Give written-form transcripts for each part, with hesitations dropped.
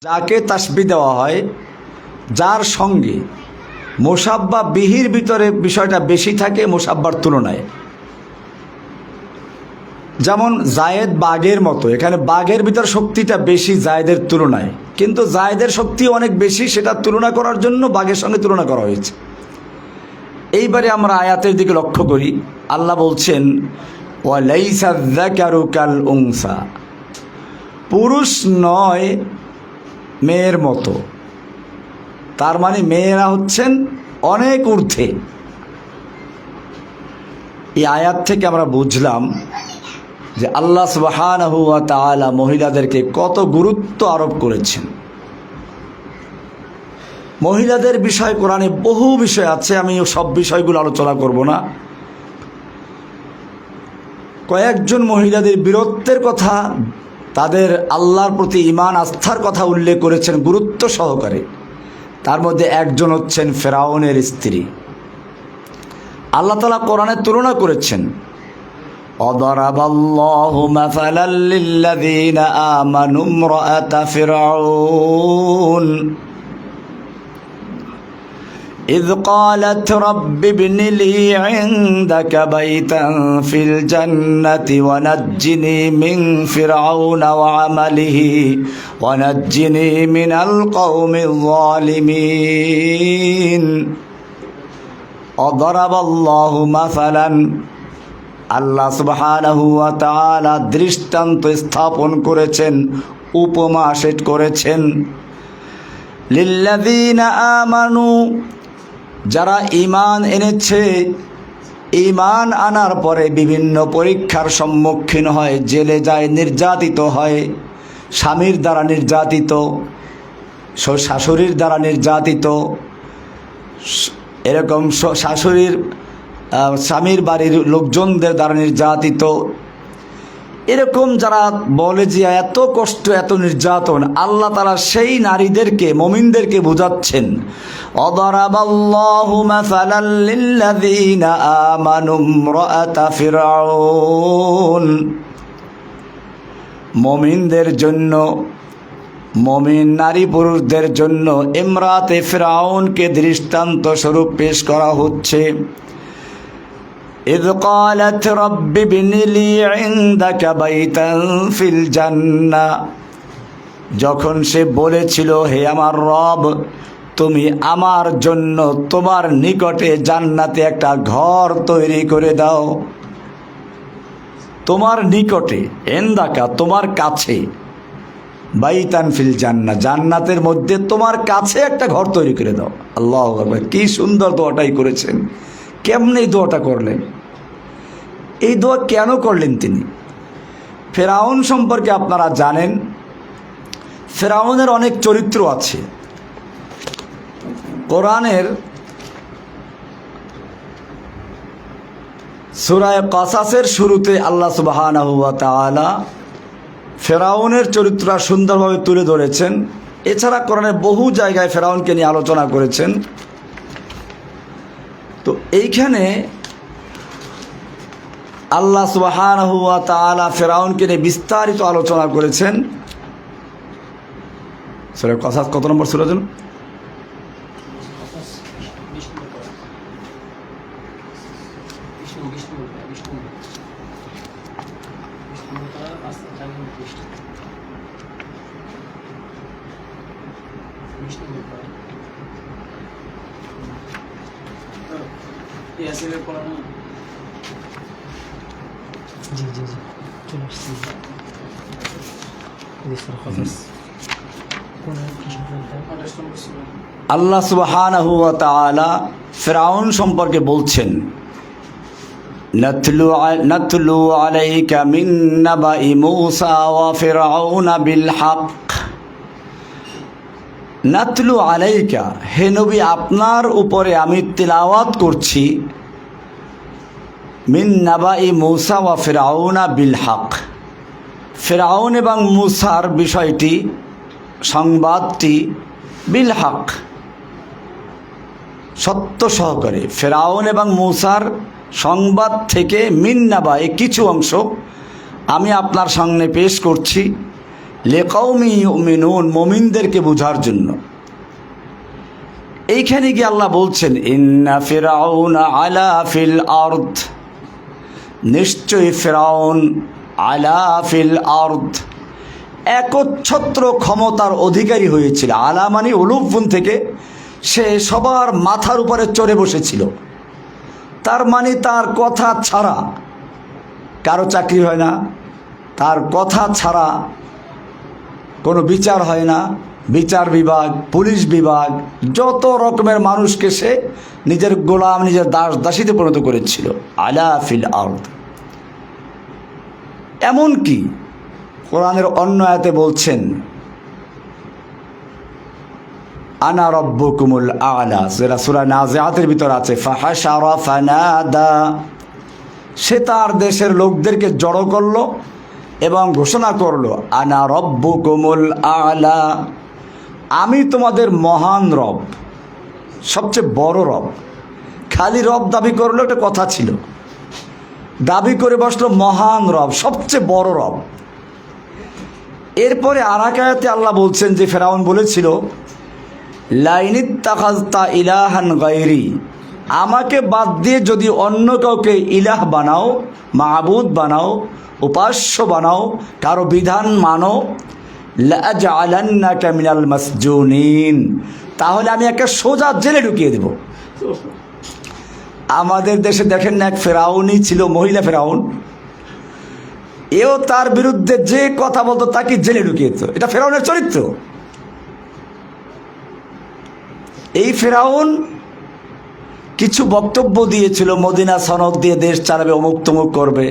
যাকে তাসবিহ দেওয়া হয় যার সঙ্গে মুসাব্বা বিহির ভিতরে বিষয়টা বেশি থাকে মুসাব্বার তুলনায়। যেমন জায়েদ বাঘের মতো, এখানে বাঘের ভিতর শক্তিটা বেশি জায়েদের তুলনায়, কিন্তু জায়েদের শক্তি অনেক বেশি, সেটা তুলনা করার জন্য বাঘের সঙ্গে তুলনা করা হয়েছে। এইবারে আমরা আয়াতের দিকে লক্ষ্য করি। আল্লাহ বলছেন ওয়ালাইসা যাকারু কাল উনসা, পুরুষ নয় মেয়ের মতো। তার মানে মেয়েরা হচ্ছেন অনেক ঊর্ধ্বে। এই আয়াত থেকে আমরা বুঝলাম যে আল্লাহ সুবহানাহু ওয়া তাআলা মহিলাদেরকে কত গুরুত্ব আরোপ করেছেন। মহিলাদের বিষয় কোরআনে বহু বিষয় আছে, আমি সব বিষয়গুলো আলোচনা করব না। কয়েকজন মহিলাদের বীরত্বের কথা, তাদের আল্লাহর প্রতি ঈমান আস্থার কথা উল্লেখ করেছেন গুরুত্ব সহকারে। তার মধ্যে একজন হচ্ছেন ফেরাউনের স্ত্রী। আল্লাহ তাআলা কোরআনে তুলনা করেছেন অদরাবাল্লাহু মাসালাল লিল্লাযীনা আমানু ইমরাআতা ফিরআউন إذ قالت رب ابن لي عندك بيتا في الجنة ونجني من فرعون وعمله ونجني من القوم الظالمين وضرب الله مثلا আল্লাহ সুবহানাহু ওয়া তাআলা দৃষ্টান্ত স্থাপন করেছেন, উপমা সেট করেছেন লিল্লাযীনা আমানু, যারা ঈমান এনেছে, ঈমান আনার পরে বিভিন্ন পরীক্ষার সম্মুখীন হয়, জেলে যায়, নির্যাতিত হয়, স্বামীর দ্বারা নির্যাতিত, শাশুড়ির দ্বারা নির্যাতিত, এরকম শাশুড়ির স্বামীর বাড়ির লোকজনদের দ্বারা নির্যাতিত, এরকম যারা বলে যে এত কষ্ট এত নির্যাতন, আল্লাহ তাআলা সেই নারীদেরকে, মুমিনদেরকে বোঝাচ্ছেন অদরাবাল্লাহু মাসালাল লিল্লাযীনা আমানু ইমরাআতা ফিরআউন, মুমিনদের জন্য, মুমিন নারী পুরুষদের জন্য ইমরাতে ফিরআউনকে দৃষ্টান্ত স্বরূপ পেশ করা হচ্ছে। إذ قالت رب ابن لي عندك بيتا في الجنة, যখন সে বলেছিল হে আমার রব, তুমি আমার জন্য তোমার নিকটে জান্নাতে একটা ঘর তৈরি করে দাও। তোমার নিকটে, ইনদাকা তোমার কাছে, বাইতান ফিল জান্নাহ জান্নাতের মধ্যে তোমার কাছে একটা ঘর তৈরি করে দাও। আল্লাহু আকবার, কি সুন্দর দোয়াটাই করেছেন। কেমনে এই দোয়াটা করলেন? এই দোয়া কেন করলেন তিনি? ফেরাউন সম্পর্কে আপনারা জানেন, ফেরাউনের অনেক চরিত্র আছে। কোরআনের সূরা কাসাসের শুরুতে আল্লাহ সুবহানাহু ওয়া তাআলা ফেরাউনের চরিত্র সুন্দরভাবে তুলে ধরেছেন। এছাড়া কোরআনের বহু জায়গায় ফেরাউনকে নিয়ে আলোচনা করেছেন। তো এইখানে আল্লাহ সুবহানাহু ওয়া তাআলা ফেরাউনকে নিয়ে বিস্তারিত আলোচনা করেছেন। সূরা কাসাস কত নম্বর সূরা যেন? আল্লাহ সুবহানাহু ওয়া তাআলা ফিরআউন সম্পর্কে বলছেন নাতলু আলাইকা মিন নাবাই মূসা ওয়া ফিরআউনা বিল হক। নাতলু আলাইকা, হে নবী আপনার উপরে আমি তিলাওয়াত করছি, মিন নাবাই মূসা ওয়া ফিরআউনা বিল হক, ফিরআউন এবং মূসার বিষয়টি, সংবাদটি বিল হক, সত্য সহকারে। ফিরআউন এবং মূসার সংবাদ থেকে মিন নাবাই কিছু অংশ আমি আপনার সামনে পেশ করছি। লিকাউমি ইউমিনুন, মুমিনদেরকে বোঝার জন্য। এইখানে গিয়ে আল্লাহ বলছেন ইন্না ফিরআউনা আলা ফিল আরদ, নিশ্চয়ই ফিরআউন আলা ফিল আরদ একচ্ছত্র ক্ষমতার অধিকারী হয়েছিল। আলা মানে উলুফুন থেকে, সে সবার মাথার উপরে চড়ে বসেছিল। তার মানে তার কথা ছাড়া কারো চাকরি হয় না, তার কথা ছাড়া কোনো বিচার হয় না। বিচার বিভাগ, পুলিশ বিভাগ, যত রকমের মানুষকে সে নিজের গোলাম, নিজের দাস দাসীতে পরিণত করেছিল। আলা ফিল আরদ, এমনকি কোরআনের অন্য আয়াতে বলছেন আনা রব্বুকুমুল আ'লা, যেটা সূরা নাজিআতের ভিতর আছে, ফাহাশারা ফানাদা, সে তার দেশের লোকদেরকে জড়ো করলো এবং ঘোষণা করলো আনা রব্বুকুমুল আ'লা, আমি তোমাদের মহান রব, সবচেয়ে বড় রব। খালি রব দাবি করলো একটা কথা ছিল, দাবি করে বসলো মহান রব, সবচেয়ে বড় রব। এরপরে আর এক আয়াতে আল্লাহ বলছেন যে ফেরাউন বলেছিল লাইনিত্তাখাযতা ইলাহান গায়রি, আমাকে বাদ দিয়ে যদি অন্য কাউকে ইলাহ বানাও, মাবুদ বানাও, উপাস্য বানাও, কারো বিধান মানো, লাআজআলান্নাকা মিনাল মাসজুনিন, তাহলে আমি একটা সোজা জেলে ঢুকিয়ে দেব। আমাদের দেশে দেখেন না, এক ফেরাউনই ছিল, মহিলা ফেরাউন, এও তার বিরুদ্ধে যে কথা বলতো তাকে জেলে ঢুকিয়ে দিত। এটা ফেরাউনের চরিত্র। এই ফেরাউন কিছু বক্তব্য দিয়েছিল, মদিনা সনদ দিয়ে দেশ চালাবে, অমুক তমুক করবে।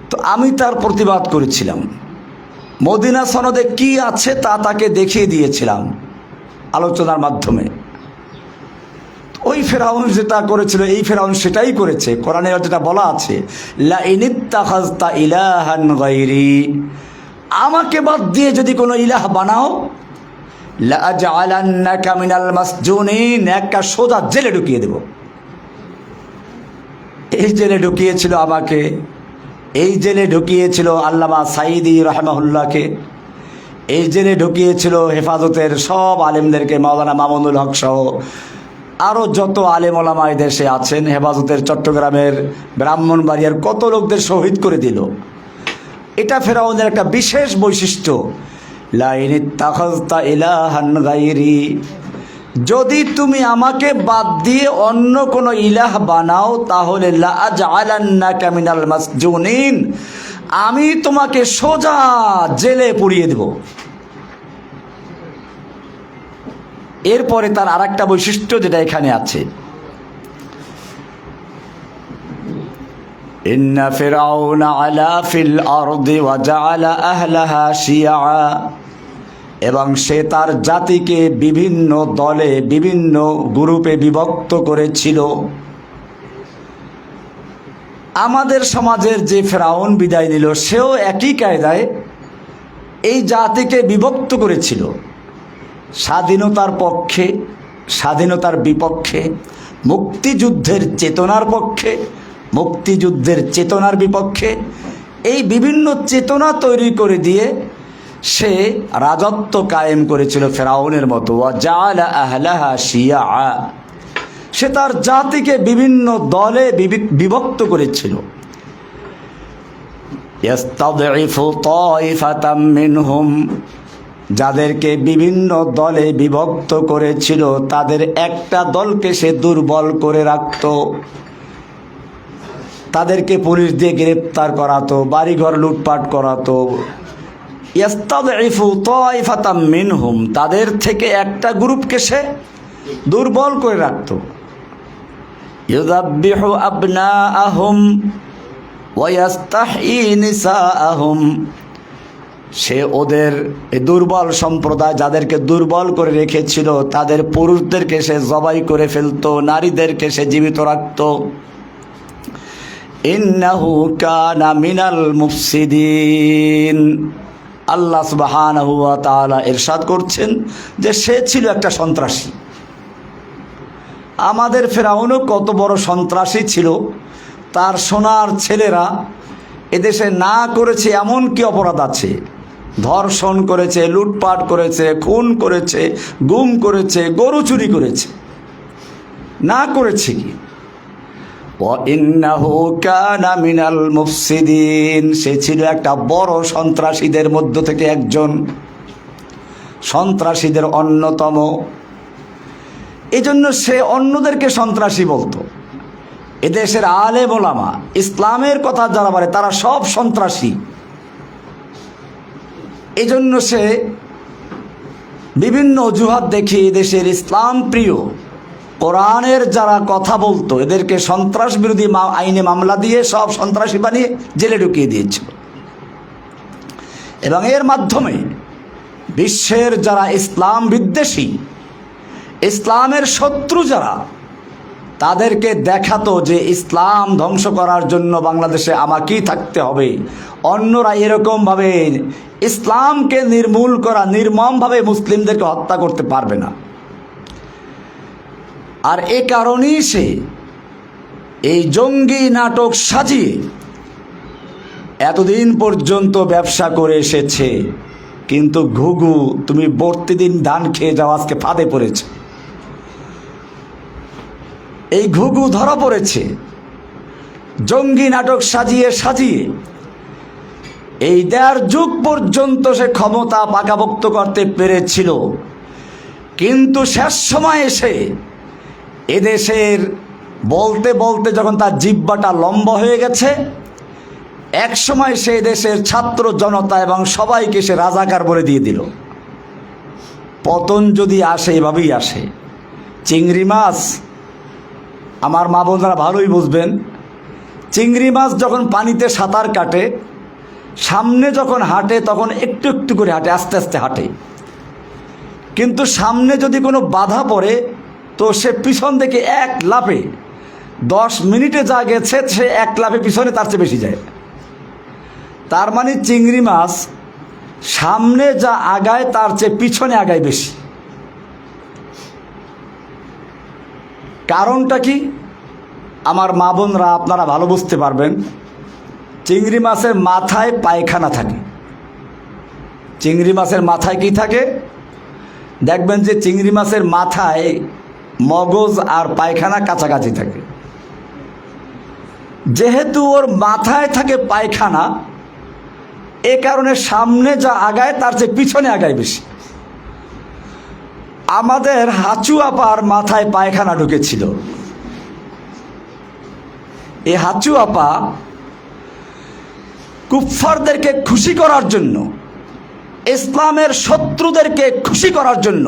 তো আমি তার প্রতিবাদ করেছিলাম, মদিনা সনদে কি আছে তা তাকে দেখিয়ে দিয়েছিলাম আলোচনার মাধ্যমে। ওই ফেরাউন যেটা করেছিল, এই ফেরাউন সেটাই করেছে। কোরআনে যেটা বলা আছে লাইনিত্তাখাযতা ইলাহান গায়রি, আমাকে বাদ দিয়ে যদি কোনো ইলাহ বানাও, লাআজআলান্নাকা মিনাল মাসজুনিন, একটা সোজা জেলে ঢুকিয়ে দেব। এই জেলে ঢুকিয়েছিল আমাকে, এই জেলে ঢুকিয়েছিল আল্লামা সাঈদী রাহিমাহুল্লাহকে, এই জেলে ঢুকিয়েছিল হেফাজতের সব আলেমদেরকে, মাওলানা মামুনুল হক সহ আরও যত আলেম ওলামা এই দেশে আছেন। হেফাজতের চট্টগ্রামের, ব্রাহ্মণবাড়িয়ার কত লোকদের শহীদ করে দিল। এটা ফেরাউনের একটা বিশেষ বৈশিষ্ট্য। লাইনিত্তাখাযতা ইলাহান গায়রি, যদি তুমি আমাকে বাদ দিয়ে অন্য কোনো ইলাহ বানাও, তাহলে লাআজআলান্নাকা মিনাল মাসজুনিন, আমি তোমাকে সোজা জেলে পুরিয়ে দেব। এরপরে তার আর একটা বৈশিষ্ট্য যেটা এখানে আছে, ইন্না ফিরআউনা আলা ফিল আরদি ওয়া জাআলা আহলাহা শিয়া, এবং সে তার জাতিকে বিভিন্ন দলে, বিভিন্ন গ্রুপে বিভক্ত করেছিল। আমাদের সমাজের যে ফেরাউন বিদায় নিল, সেও একই কায়দায় এই জাতিকে বিভক্ত করেছিল, স্বাধীনতার পক্ষে, স্বাধীনতার বিপক্ষে, মুক্তিযুদ্ধের চেতনার পক্ষে, মুক্তিযুদ্ধের চেতনার বিপক্ষে, এই বিভিন্ন চেতনা তৈরি করে দিয়ে সে রাজত্ব কায়েম করেছিল ফেরাউনের মতো। ওয়া জাআলা আহলাহা শিয়া, সে তার জাতিকে বিভিন্ন দলে বিভক্ত করেছিল। ইস্তাদঈফু তাইফাতাম মিনহুম, যাদেরকে বিভিন্ন দলে বিভক্ত করেছিল তাদের একটা দলকে সে দুর্বল করে রাখত, তাদেরকে পুলিশ দিয়ে গ্রেপ্তার করাতো, বাড়িঘর লুটপাট করাতো। ইস্তাদঈফু তাইফাতাম মিনহুম, তাদের থেকে একটা গ্রুপকে সে দুর্বল করে রাখত। ইউযাব্বিহু আবনাআহুম ওয়া ইস্তাহয়ী নিসাআহুম, সে ওদের দুর্বল সম্প্রদায়, যাদেরকে দুর্বল করে রেখেছিল, তাদের পুরুষদেরকে সে জবাই করে ফেলতো, নারীদেরকে সে জীবিত রাখত। ইন্নাহু কানা মিনাল মুফসিদিন, আল্লাহ সুবহানাহু ওয়া তাআলা ইরশাদ করছেন যে সে ছিল একটা সন্ত্রাসী। আমাদের ফেরাউনও কত বড় সন্ত্রাসী ছিল, তার সোনার ছেলেরা এদেশে না করেছে এমন কি অপরাধ আছে? ধর্ষণ করেছে, লুটপাট করেছে, খুন করেছে, গুম করেছে, গরু চুরি করেছে, না করেছে কি? ওয়াইন্নাহু কানা মিনাল মুফসিদিন, সে ছিল একটা বড় সন্ত্রাসীদের মধ্য থেকে একজন, সন্ত্রাসীদের অন্যতম। এজন্য সে অন্যদেরকে সন্ত্রাসী বলতো। এদেশের আলেম ওলামা ইসলামের কথা যারা বলে তারা সব সন্ত্রাসী। এজন্য সে বিভিন্ন অজুহাত দেখিয়ে এদেশের ইসলাম প্রিয় কোরআনের যারা কথা বলতো এদেরকে সন্ত্রাস বিরোধী আইনে মামলা দিয়ে সব সন্ত্রাসী বানিয়ে জেলে ঢুকিয়ে দিয়েছিল। এবং এর মাধ্যমে বিশ্বের যারা ইসলাম বিদ্বেষী, ইসলামের শত্রু যারা, তাদেরকে দেখাতো যে ইসলাম ধ্বংস করার জন্য বাংলাদেশে আমাকেই থাকতে হবে, অন্যরা এরকমভাবে ইসলামকে নির্মূল করা, নির্মমভাবে মুসলিমদেরকে হত্যা করতে পারবে না। আর এ কারণেই সে এই জঙ্গি নাটক সাজিয়ে এতদিন পর্যন্ত ব্যবসা করে এসেছে। কিন্তু ঘুঘু, তুমি প্রতিদিন ধান খেয়ে যাও, আজকে ফাঁদে পড়েছে। এই ঘুঘু ধরা পড়েছে জঙ্গি নাটক সাজিয়ে সাজিয়ে। এই ১.৫ যুগ পর্যন্ত সে ক্ষমতা পাকাপোক্ত করতে পেরেছিল, কিন্তু শেষ সময় এসে এদেশের বলতে বলতে যখন তার জিহ্বাটা লম্বা হয়ে গেছে, এক সময় সে দেশের ছাত্র জনতা এবং সবাইকে সে রাজাকার বলে দিয়ে দিল। পতন যদি আসে এভাবেই আসে। চিংড়ি মাছ, আমার মা বোনরা ভালোই বুঝবেন, চিংড়ি মাছ যখন পানিতে সাঁতার কাটে, সামনে যখন হাঁটে তখন একটু একটু করে হাঁটে, আস্তে আস্তে হাঁটে। কিন্তু সামনে যদি কোনো বাধা পড়ে তো সে পিছন থেকে এক লাফে 10 মিনিটে যা গেছে সে এক লাফে পিছনে তার চেয়ে বেশি যায়। তার মানে চিংড়ি মাছ সামনে যা আগায় তার চেয়ে পিছনে আগায় বেশি। কারণটা কি? আমার মা বোনরা আপনারা ভালো বুঝতে পারবেন। চিংড়ি মাছের মাথায় পায়খানা থাকে। চিংড়ি মাছের মাথায় কি থাকে? দেখবেন যে চিংড়ি মাছের মাথায় মগজ আর পায়খানা কাছাকাছি থাকে। যেহেতু ওর মাথায় থাকে পায়খানা, এ কারণে সামনে যা আগায় তার চেয়ে পিছনে আগায় বেশি। আমাদের হাঁচু আপার মাথায় পায়খানা ঢুকেছিল। এই হাঁচু আপা কুফফারদেরকে খুশি করার জন্য, ইসলামের শত্রুদেরকে খুশি করার জন্য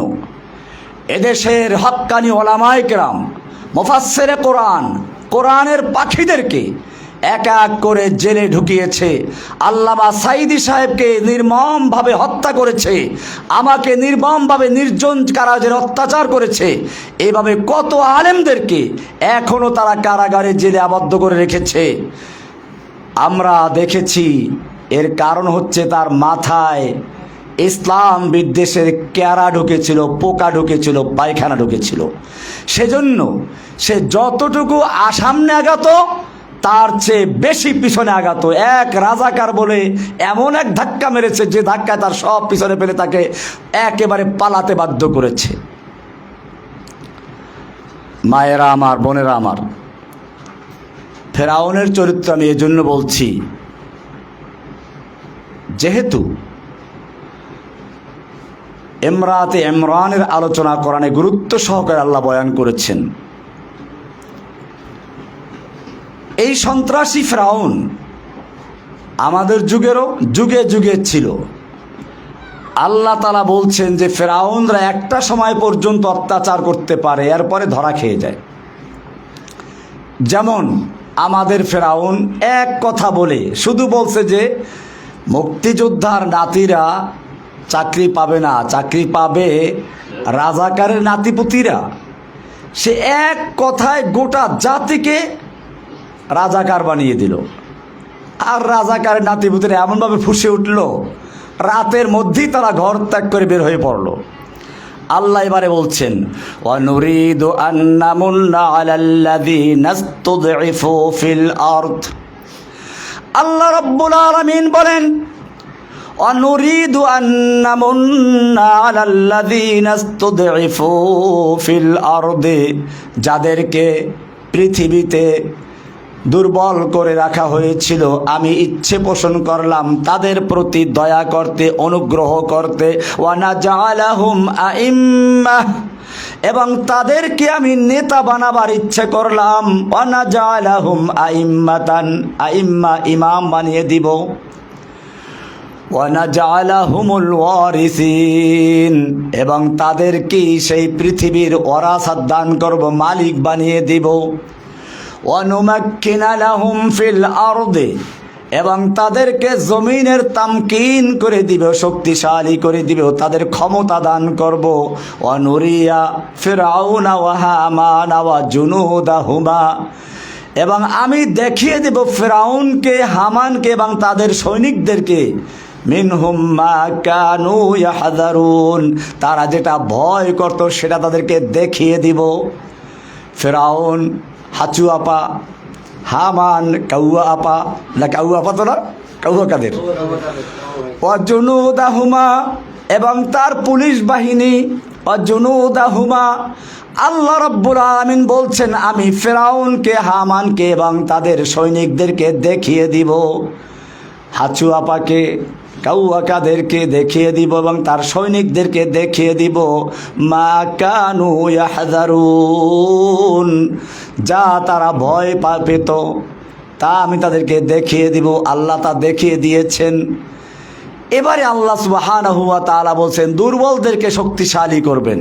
এদেশের হক্কানি ওলামায়ে কেরাম, মুফাসসিরে কোরআন, কোরআনের পাখিদেরকে এক এক করে জেলে ঢুকিয়েছে। আল্লামা সাঈদী সাহেবকে নির্মমভাবে হত্যা করেছে, আমাকে নির্মমভাবে নির্জন কারাগারে অত্যাচার করেছে। এইভাবে কত আলেমদেরকে এখনও তারা কারাগারে জেলে আবদ্ধ করে রেখেছে। আমরা দেখেছি। এর কারণ হচ্ছে তার মাথায় ইসলাম বিদ্বেষের ক্যারা ঢুকেছিল, পোকা ঢুকেছিল, পায়খানা ঢুকেছিল। সেজন্য সে যতটুকু সামনে আগাত তার চেয়ে বেশি পিছনে আগাত। এক রাজাকার বলে এমন এক ধাক্কা মেরেছে যে ধাক্কায় তার সব পিছনে ফেলে তাকে একেবারে পালাতে বাধ্য করেছে। মায়েরা আমার, বোনেরা আমার, ফেরাউনের চরিত্র আমি এজন্য বলছি, যেহেতু ইমরাতে ইমরানের আলোচনা কোরআনে গুরুত্ব সহকারে আল্লাহ বয়ান করেছেন। এই সন্ত্রাসী ফেরাউন আমাদের যুগেরও যুগে যুগে ছিল। আল্লাহ তাআলা বলছেন যে ফেরাউনরা একটা সময় পর্যন্ত অত্যাচার করতে পারে, এরপরে ধরা খেয়ে যায়। যেমন আমাদের ফেরাউন এক কথা বলে শুধু বলছে যে মুক্তিযোদ্ধার নাতিরা চাকরি পাবে না, চাকরি পাবে রাজাকারের নাতিপুতিরা। সে এক কথায় গোটা জাতিকে রাজাকার বানিয়ে দিল। আর রাজাকারের নাতিপুতিরা এমনভাবে ফুঁসে উঠল, রাতের মধ্যেই তারা ঘর ত্যাগ করে বের হয়ে পড়ল। আল্লাহ এবারে বলছেন, ওয়ানুরিদু আন্নামুন্না আলাল্লাযীনা ইসতুদঈফু ফিল আরদ, আল্লাহ রাব্বুল আলামিন বলেন, অনুরিদু আন্নামুন্না আলাল্লাযীনা ইসতুদঈফু ফিল আরদি, যাদেরকে পৃথিবীতে দুর্বল করে রাখা হয়েছিল, আমি ইচ্ছে পোষণ করলাম তাদের প্রতি দয়া করতে, অনুগ্রহ করতে। ওয়া নাজআলাহুম আইম্মাহ, এবং তাদেরকে আমি নেতা বানাবার ইচ্ছে করলাম। ওয়া নাজআলাহুম আইম্মাতান, আইম্মা ইমাম বানিয়ে দিব। ওয়া নাজআলাহুমুল ওয়ারিসিন, এবং তাদেরকে সেই পৃথিবীর ওয়ারাসাত দান করব, মালিক বানিয়ে দিব। ওয়া নুমাক্কিনা লাহুম ফিল আরদি, এবং তাদেরকে জমিনের তামকিন করে দিব, শক্তিশালী করে দিব, তাদের ক্ষমতা দান করব। ওয়া নুরিয়া ফিরআউনা ওয়া হামানা ওয়া জুনুদাহুমা, এবং আমি দেখিয়ে দেব ফিরআউনকে, হামানকে এবং তাদের সৈনিকদেরকে, মিনহুম মা কানু ইয়াহযারুন, তারা যেটা ভয় করত সেটা তাদেরকে দেখিয়ে দিব। ফিরআউন হাঁচু আপা, হামান কাউয়া আপা, না কাউয়া আপা তো না, কাউয়া কাদের, অজুনুদাহুমা, এবং তার পুলিশ বাহিনী, অজুনুদাহুমা। আল্লাহ রাব্বুল আলামিন বলছেন, আমি ফিরআউনকে, হামানকে এবং তাদের সৈনিকদেরকে দেখিয়ে দিব, হাঁচু আপাকে, কাউয়া কাদেরকে দেখিয়ে দিব এবং তার সৈনিকদেরকে দেখিয়ে দিব। মা কানু ইয়াহযারুন, যা তারা ভয় পেত তা আমি তাদেরকে দেখিয়ে দিব। আল্লাহ তা দেখিয়ে দিয়েছেন। এবারে আল্লাহ সুবহানাহু ওয়া তাআলা বলছেন, দুর্বলদেরকে শক্তিশালী করবেন।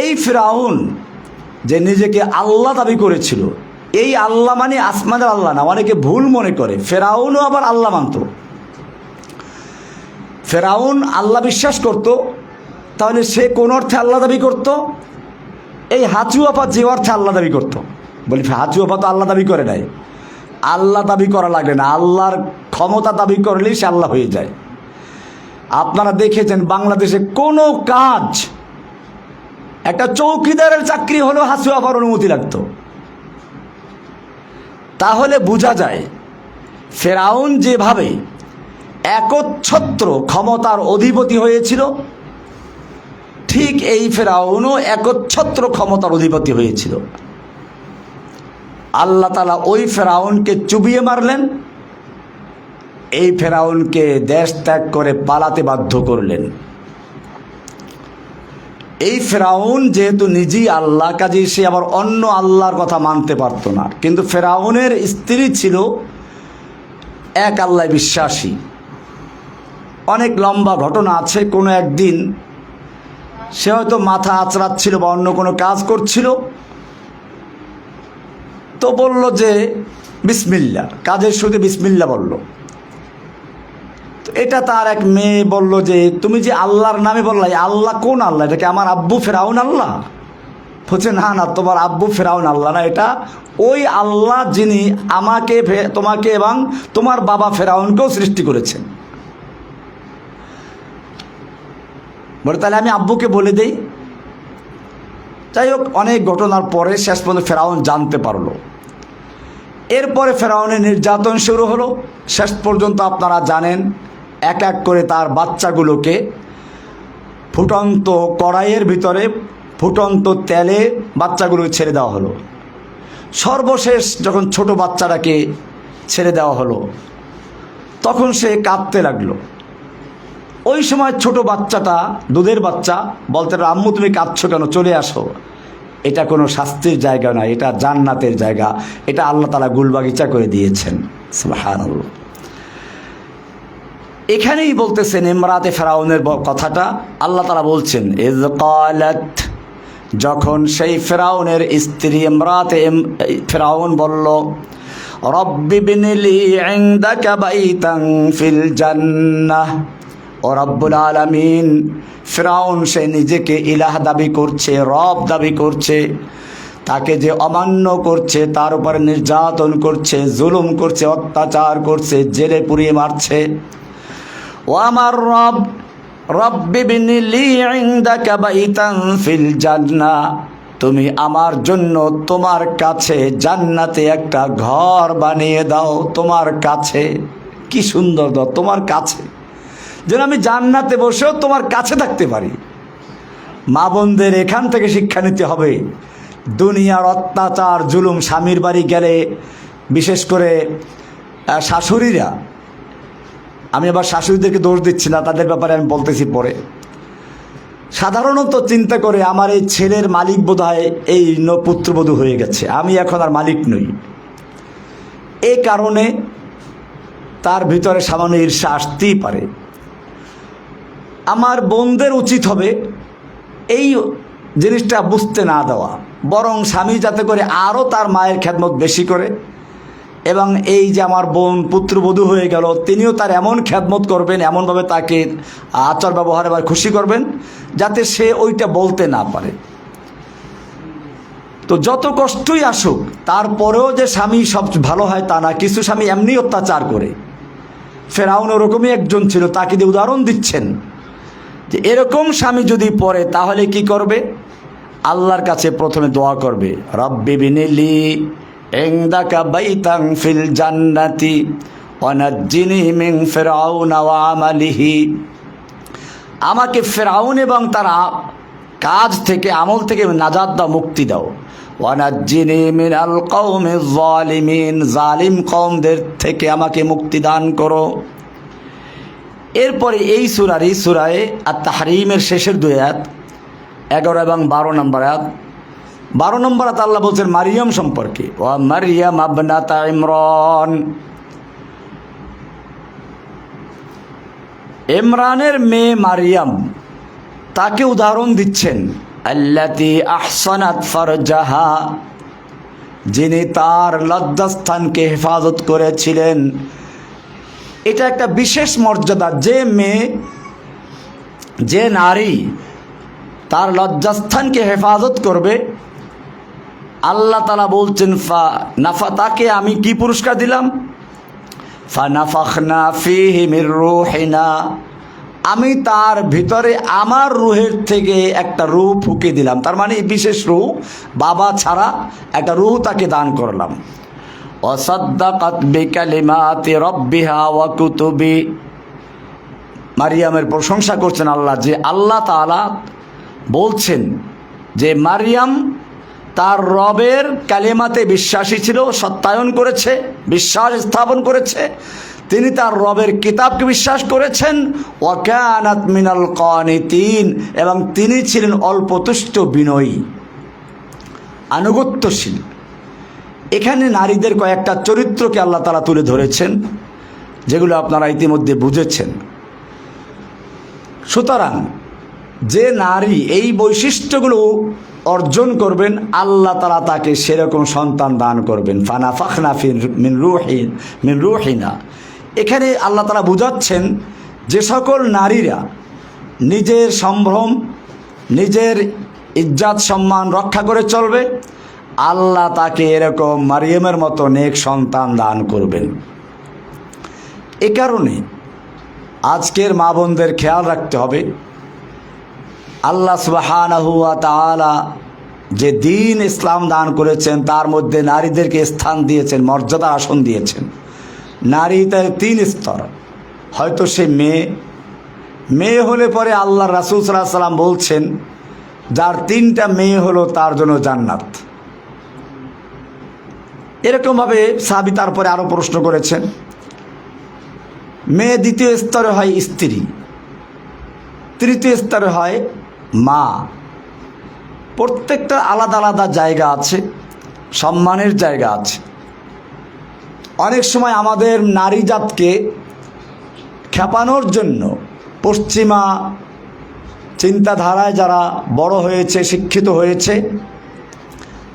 এই ফিরআউন যে নিজেকে আল্লাহ দাবি করেছিল, এই আল্লাহ মানে আসমানের আল্লাহ না, অনেকে ভুল মনে করে। ফিরআউনও আবার আল্লাহ মানত। ফিরআউন আল্লাহ বিশ্বাস করত, তাহলে সে কোন অর্থে আল্লাহ দাবি করত? এই হাঁচু আপা যে অর্থে আল্লাহ দাবি করত। বলি হাঁচু আপা তো আল্লাহ দাবি করে নাই, আল্লাহ দাবি করা লাগবে না, আল্লাহর ক্ষমতা দাবি করলেই সে আল্লাহ হয়ে যায়। আপনারা দেখেছেন বাংলাদেশে কোনো কাজ, একটা চৌকিদারের চাকরি হলেও হাঁচু আপার অনুমতি লাগতো। তাহলে বোঝা যায় ফিরআউন যেভাবে একচ্ছত্র ক্ষমতার অধিপতি হয়েছিল, ঠিক এই ফিরআউনও একচ্ছত্র ক্ষমতার অধিপতি হয়েছিল। আল্লাহ তাআলা ওই ফিরআউনকে চুবিয়ে মারলেন, এই ফিরআউনকে দেশ ত্যাগ করে পালাতে বাধ্য করলেন। এই ফিরআউন যেহেতু নিজেই আল্লাহ, কাজে সে আবার অন্য আল্লাহর কথা মানতে পারত না। কিন্তু ফিরআউনের স্ত্রী ছিল এক আল্লাহ বিশ্বাসী। অনেক লম্বা ঘটনা আছে। কোনো একদিন সে হয়তো মাথা আঁচড়াচ্ছিল বা অন্য কোনো কাজ করছিল, তো বলল যে বিসমিল্লাহ, কাজের শুরুতে বিসমিল্লাহ বলল। তো এটা তার এক মেয়ে বলল যে তুমি যে আল্লাহর নামে বললা, আল্লাহ কোন আল্লাহ? এটা কি আমার আব্বু ফিরআউন আল্লাহ? বলছে না না, তোমার আব্বু ফিরআউন আল্লাহ না, এটা ওই আল্লাহ যিনি আমাকে, তোমাকে এবং তোমার বাবা ফিরআউনকেও সৃষ্টি করেছেন। বলে তাহলে আমি আব্বুকে বলে দেই। যাই হোক, অনেক ঘটনার পরে শেষ পর্যন্ত ফিরআউন জানতে পারলো। এরপরে ফিরআউনের নির্যাতন শুরু হলো। শেষ পর্যন্ত আপনারা জানেন, এক এক করে তার বাচ্চাগুলোকে ফুটন্ত কড়াইয়ের ভিতরে ফুটন্ত তেলে বাচ্চাগুলো ছেড়ে দেওয়া হলো। সর্বশেষ যখন ছোট বাচ্চাটাকে ছেড়ে দেওয়া হলো, তখন সে কাঁদতে লাগলো। ওই সময় ছোট বাচ্চাটা, দুধের বাচ্চা, বলতে আম্মু তুমি কাঁদছো কেন, চলে আসো, এটা কোনো শাস্তির জায়গা নয়, এটা জান্নাতের জায়গা, এটা আল্লাহ তাআলা গুলবাগিচা করে দিয়েছেন। সুবহানাল্লাহ। এখানেই বলতেছেন ইমরাতে ফিরআউনের কথাটা। আল্লাহ তাআলা বলছেন, ইয ক্বালাত, যখন সেই ফিরআউনের স্ত্রী ইমরাতে ফিরআউন বলল, রব্বি বিনিলি ইনদাকা বাইতান ফিল জান্নাহ। ও রব্বুল আলামিন, ফিরআউন সে নিজেকে ইলাহ দাবি করছে, রব দাবি করছে, তাকে যে অমান্য করছে, তার উপরে নির্যাতন করছে, জুলুম করছে, অত্যাচার করছে, জেলে পুড়িয়ে মারছে। ও আমার রব, রব্বি বিনিলি ইনদাকা বাইতান ফিল জান্নাহ, তুমি আমার জন্য তোমার কাছে জান্নাতে একটা ঘর বানিয়ে দাও, তোমার কাছে। কি সুন্দর দাও, তোমার কাছে, যেন আমি জান্নাতে বসেও তোমার কাছে থাকতে পারি। মা বোনদের এখান থেকে শিক্ষা নিতে হবে, দুনিয়ার অত্যাচার জুলুম, স্বামীর বাড়ি গেলে বিশেষ করে শাশুড়িরা, আমি আবার শাশুড়িদেরকে দোষ দিচ্ছি না, তাদের ব্যাপারে আমি বলতেছি পরে, সাধারণত চিন্তা করে আমার এই ছেলের মালিক বোধহয় এই পুত্রবধূ হয়ে গেছে, আমি এখন আর মালিক নই। এই কারণে তার ভিতরে সামান্য ঈর্ষা আসতেই পারে। আমার বোনদের উচিত হবে এই জিনিসটা বুঝতে না দেওয়া, বরং স্বামী যাতে করে আরও তার মায়ের খেদমত বেশি করে, এবং এই যে আমার বোন পুত্রবধূ হয়ে গেল, তিনিও তার এমন খেদমত করবেন, এমনভাবে তাকে আচার ব্যবহারে বা খুশি করবেন যাতে সে ওইটা বলতে না পারে। তো যত কষ্টই আসুক, তারপরেও যে স্বামী সব ভালো হয় তা না, কিছু স্বামী এমনি অত্যাচার করে। ফেরাউন ওরকমই একজন ছিল, তাকে দিয়ে উদাহরণ দিচ্ছেন যে এরকম স্বামী যদি পড়ে তাহলে কি করবে? আল্লাহর কাছে প্রথমে দোয়া করবে, রব্বি বিনিলি ইনদাকা বাইতান ফিল জান্নাতি ওয়া নাজ্জিনি মিন ফিরআউনা ওয়া আমালিহি। আমাকে ফেরাউন এবং তার কাজ থেকে, আমল থেকে নাজাত দাও, মুক্তি দাও। ওয়া নাজ্জিনি মিনাল কওমিজ যালিমিন, জালিম কওমদের থেকে আমাকে মুক্তি দান করো। এরপরে এই সূরায়ে আত-তাহরিমের শেষের 2 আয়াত 11 এবং 12 নম্বর আয়াত। 12 নম্বর আয়াত আল্লাহ বলছেন মারিয়াম সম্পর্কে, ওয়া মারিয়াম ইবনাতা ইমরান, ইমরানের মেয়ে মারিয়াম, তাকে উদাহরণ দিচ্ছেন, আল্লাতী আহসানাত ফারজাহা, যিনি তার লজ্জাস্থানকে হেফাজত করেছিলেন। এটা একটা বিশেষ মর্যাদা, যে মেয়ে, যে নারী তার লজ্জাস্থানকে হেফাজত করবে, আল্লাহ তাআলা বলছেন তাকে আমি কি পুরস্কার দিলাম? ফানাফাখনা ফীহি মির রূহিনা, আমি তার ভিতরে আমার রূহের থেকে একটা রূহ ফুঁকে দিলাম। তার মানে বিশেষ রূহ, বাবা ছাড়া একটা রূহ তাকে দান করলাম। ওয়াসাদ্দাকাত বিকালিমাতি রাব্বিহা ওয়া কুতুবি, মারিয়ামের প্রশংসা করছেন আল্লাহ, যে আল্লাহ তাআলা বলছেন যে মারিয়াম তার রবের কালিমাতে বিশ্বাসী ছিল, সত্যায়ন করেছে, বিশ্বাস স্থাপন করেছে। তিনি তার রবের কিতাবকে বিশ্বাস করেছেন। ওয়া কানাত মিনাল কানিতিন, এবং তিনি ছিলেন অল্পতুষ্ট, বিনয়ী, আনুগত্যশীল। এখানে নারীদের কয়েকটা চরিত্রকে আল্লাহ তাআলা তুলে ধরেছেন, যেগুলো আপনারা ইতিমধ্যে বুঝেছেন। সুতরাং যে নারী এই বৈশিষ্ট্যগুলো অর্জন করবেন, আল্লাহ তাআলা তাকে সেরকম সন্তান দান করবেন। ফানাফাখনা মিন রূহিনা, এখানে আল্লাহ তাআলা বুঝাচ্ছেন যে সকল নারীরা নিজের সম্ভ্রম, নিজের ইজ্জত সম্মান রক্ষা করে চলবে, আল্লাহ তাকে এরকম মারিয়ামের মতো নেক সন্তান দান করবেন। এ কারণে আজকের মা বোনদের খেয়াল রাখতে হবে, আল্লাহ সুবহানাহু ওয়া তাআলা যে দ্বীন ইসলাম দান করেছেন তার মধ্যে নারীদেরকে স্থান দিয়েছেন, মর্যাদা আসন দিয়েছেন। নারী তার 3 স্তর। হয়তো সে মেয়ে হলে পরে আল্লাহ রাসূল সাল্লাল্লাহু আলাইহি ওয়াসাল্লাম বলছেন যার 3টা মেয়ে হলো তার জন্য জান্নাত। এরকমভাবে সাহাবী তারপরে আরও প্রশ্ন করেছেন। মেয়ে 2য় স্তরে হয় স্ত্রী, 3য় স্তরে হয় মা। প্রত্যেকটা আলাদা আলাদা জায়গা আছে, সম্মানের জায়গা আছে। অনেক সময় আমাদের নারী জাতকে খেপানোর জন্য পশ্চিমা চিন্তাধারায় যারা বড় হয়েছে, শিক্ষিত হয়েছে,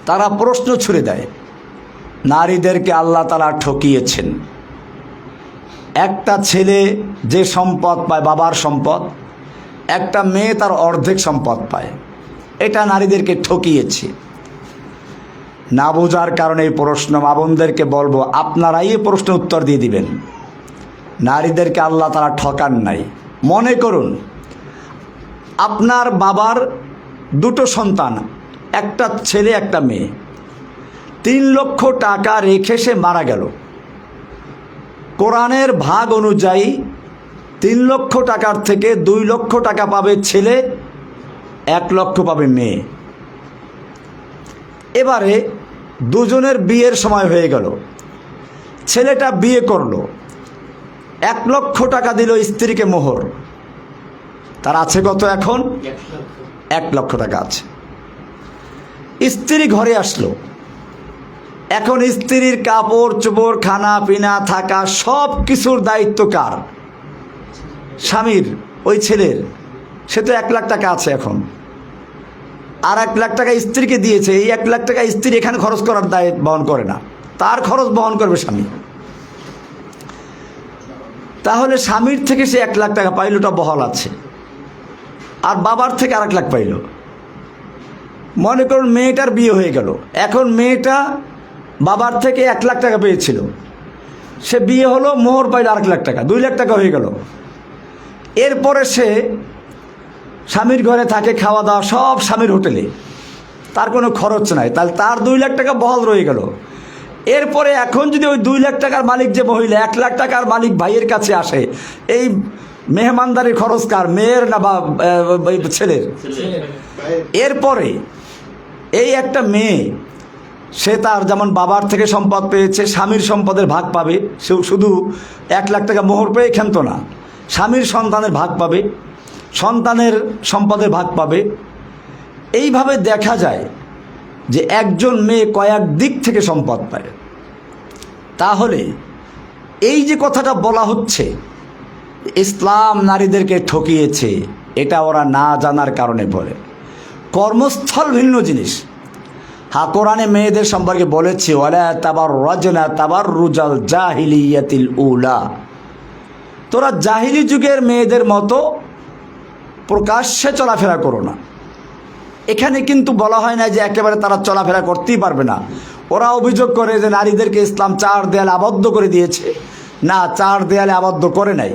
তারা প্রশ্ন ছুড়ে দেয়, নারীদেরকে আল্লাহ তাআলা ঠকিয়েছেন। একটা ছেলে যে সম্পদ পায়, বাবার সম্পদ, একটা মেয়ে তার অর্ধেক সম্পদ পায়। এটা নারীদেরকে ঠকিয়েছে। না বোঝার কারণে এই প্রশ্ন, মা বোনদেরকে বলবো আপনারাই এই প্রশ্নের উত্তর দিয়ে দিবেন। নারীদেরকে আল্লাহ তাআলা ঠকান নাই। মনে করুন আপনার বাবার 2টো সন্তান, একটা ছেলে একটা মেয়ে, 3 লক্ষ টাকা রেখে সে মারা গেল। কোরআনের ভাগ অনুযায়ী 3 লক্ষ টাকার থেকে 2 লক্ষ টাকা পাবে ছেলে, 1 লক্ষ পাবে মেয়ে। এবারে দুজনের বিয়ের সময় হয়ে গেল, ছেলেটা বিয়ে করলো, 1 লক্ষ টাকা দিল স্ত্রীকে মোহর, তার আছে কত এখন? 1 লক্ষ টাকা আছে। স্ত্রী ঘরে আসলো, এখন স্ত্রীর কাপড় চোপড়, খানা পিনা, থাকা সব কিছুর দায়িত্ব কার? স্বামীর, ওই ছেলের। সে তো 1 লাখ টাকা আছে এখন, আর 1 লাখ টাকা স্ত্রীকে দিয়েছে। এই 1 লাখ টাকা স্ত্রী এখানে খরচ করার দায়িত্ব বহন করে না, তার খরচ বহন করবে স্বামী। তাহলে স্বামীর থেকে সে 1 লাখ টাকা পাইল, ওটা বহাল আছে, আর বাবার থেকে 1 লাখ পাইল। মনে করুন মেয়েটার বিয়ে হয়ে গেল, এখন মেয়েটা বাবার থেকে 1 লাখ টাকা পেয়েছিল, সে বিয়ে হলো, মোহর পাইল 1 লাখ টাকা, 2 লাখ টাকা হয়ে গেল। এরপরে সে স্বামীর ঘরে থাকে, খাওয়া দাওয়া সব স্বামীর হোটেলে, তার কোনো খরচ নাই, তাহলে তার 2 লাখ টাকা বহাল রয়ে গেল। এরপরে এখন যদি ওই 2 লাখ টাকার মালিক যে মহিলা, 1 লাখ টাকার মালিক ভাইয়ের কাছে আসে, এই মেহমানদারির খরচ কার? মেয়ের না বা ছেলের? এরপরে এই একটা মেয়ে, সে তার যেমন বাবার থেকে সম্পদ পেয়েছে, স্বামীর সম্পদের ভাগ পাবে। সে শুধু 1 লাখ টাকা মোহর পেয়ে ক্ষান্ত না, স্বামীর সন্তানের ভাগ পাবে, সন্তানের সম্পদের ভাগ পাবে। এইভাবে দেখা যায় যে একজন মেয়ে কয়েক দিক থেকে সম্পদ পায়। তাহলে এই যে কথাটা বলা হচ্ছে ইসলাম নারীদেরকে ঠকিয়েছে, এটা ওরা না জানার কারণে বলে। কর্মস্থল ভিন্ন জিনিস। হ্যাঁ, কোরআনে মেয়েদের সম্পর্কে বলেছে, ওয়ালা তাবাররাজনা তাবাররুজাল জাহিলিয়াতিল উলা, তোরা জাহিলি যুগের মেয়েদের মতো প্রকাশ্যে চলাফেরা করো না। এখানে কিন্তু বলা হয় না যে একেবারে তারা চলাফেরা করতেই পারবে না। ওরা অভিযোগ করে যে নারীদেরকে ইসলাম 4 দেয়ালে আবদ্ধ করে দিয়েছে। না, 4 দেয়ালে আবদ্ধ করে নাই।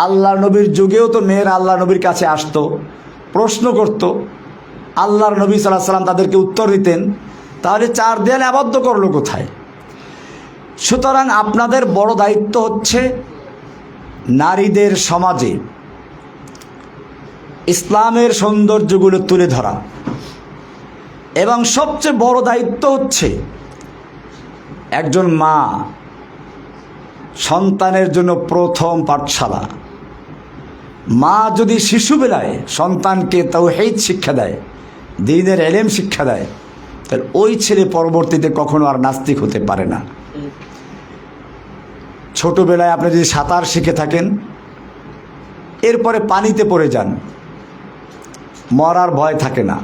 আল্লাহর নবীর যুগেও তো মেয়েরা আল্লাহ নবীর কাছে আসতো, প্রশ্ন করত, আল্লাহর নবী সাল্লাল্লাহু আলাইহি ওয়াসাল্লাম তাদেরকে উত্তর দিতেন। তাহলে 4 দেয়ালে আবদ্ধ করলো কোথায়? সুতরাং আপনাদের বড় দায়িত্ব হচ্ছে নারীদের সমাজে ইসলামের সৌন্দর্যগুলো তুলে ধরা, এবং সবচেয়ে বড় দায়িত্ব হচ্ছে একজন মা সন্তানের জন্য প্রথম পাঠশালা। মা যদি শিশুবেলায় সন্তানকে তাওহীদ শিক্ষা দেয়, দ্বীনের ইলম শিক্ষা দেয়, তাহলে ওই ছেলে পরবর্তীতে কখনো আর নাস্তিক হতে পারে না। ছোটবেলায় আপনি যদি সাঁতার শিখে থাকেন, এরপরে পানিতে পড়ে যান, মরার ভয় থাকে না।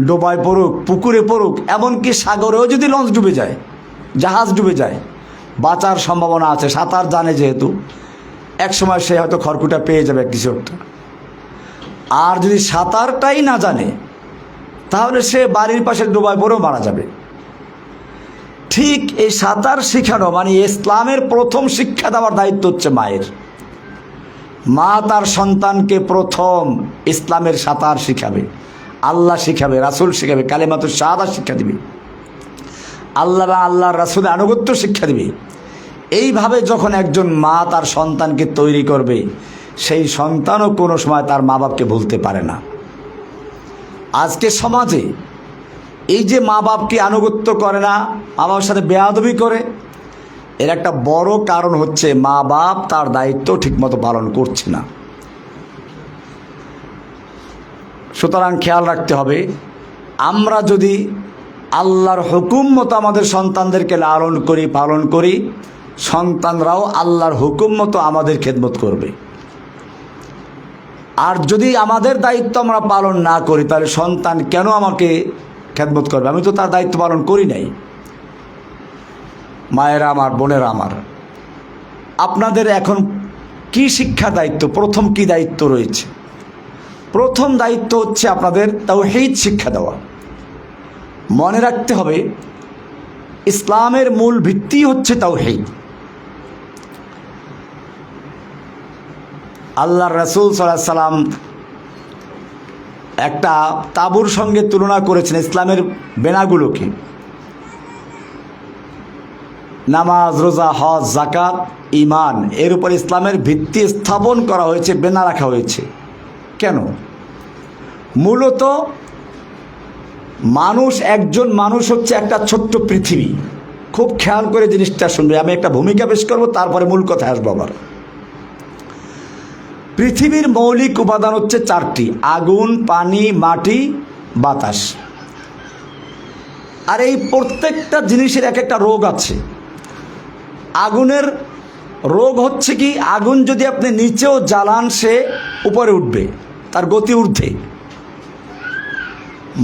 ডোবায় পড়ুক, পুকুরে পড়ুক, এমনকি সাগরেও যদি লঞ্চ ডুবে যায়, জাহাজ ডুবে যায়, বাঁচার সম্ভাবনা আছে। সাঁতার জানে যেহেতু, একসময় সে হয়তো খড়কুটা পেয়ে যাবে কিছু একটা। আর যদি সাঁতারটাই না জানে, তাহলে সে বাড়ির পাশে ডোবায় পড়েও মারা যাবে। ঠিক এই সাঁতার শেখানো মানে ইসলামের প্রথম শিক্ষা দেওয়ার দায়িত্ব হচ্ছে মায়ের। মা তার সন্তানকে প্রথম ইসলামের সাঁতার শিখাবে, আল্লাহ শিখাবে, রাসূল শিখাবে, কালেমাতুশ শাহাদাত শিক্ষা দিবে, আল্লাহ বা আল্লাহর রাসূলের আনুগত্য শিক্ষা দিবে। এইভাবে যখন একজন মা তার সন্তানকে তৈরি করবে, সেই সন্তানও কোনো সময় তার মা বাপকে ভুলতে পারে না। আজকে সমাজে এই যে মা বাপকে আনুগত্য করে না, মা বাবার সাথে বেয়াদবি করে, এর একটা বড় কারণ হচ্ছে মা বাপ তার দায়িত্ব ঠিকমতো পালন করছে না। সুতরাং খেয়াল রাখতে হবে, আমরা যদি আল্লাহর হুকুম মতো আমাদের সন্তানদেরকে লালন করি, পালন করি, সন্তানরাও আল্লাহর হুকুম মতো আমাদের খেদমত করবে। আর যদি আমাদের দায়িত্ব আমরা পালন না করি, তাহলে সন্তান কেন আমাকে খেদমত করবে? আমি তো তার দায়িত্ব পালন করি নাই। মায়েরা আমার, বোনেরা আমার, আপনাদের এখন কি শিক্ষা দায়িত্ব? প্রথম কি দায়িত্ব রয়েছে? প্রথম দায়িত্ব হচ্ছে আপনাদের তাওহীদ শিক্ষা দেওয়া। মনে রাখতে হবে, ইসলামের মূল ভিত্তি হচ্ছে তাওহীদ। আল্লাহর রাসূল সাল্লাল্লাহু আলাইহি সাল্লাম একটা তাঁবুর সঙ্গে তুলনা করেছেন ইসলামের বেনাগুলোকে। নামাজ, রোজা, হজ, যাকাত, ঈমান, এর উপর ইসলামের ভিত্তি স্থাপন করা হয়েছে, বেনা রাখা হয়েছে। কেন? মূলত মানুষ, একজন মানুষ হচ্ছে একটা ছোট্ট পৃথিবী। খুব খেয়াল করে জিনিসটা শুনবে, আমি একটা ভূমিকা পেশ করব, তারপরে মূল কথায় আসবো। আবার পৃথিবীর মৌলিক উপাদান হচ্ছে চারটি: আগুন, পানি, মাটি, বাতাস। আর এই প্রত্যেকটা জিনিসের এক একটা রোগ আছে। আগুনের রোগ হচ্ছে কি, আগুন যদি আপনি নিচেও জ্বালান সে উপরে উঠবে, তার গতি ঊর্ধ্বে।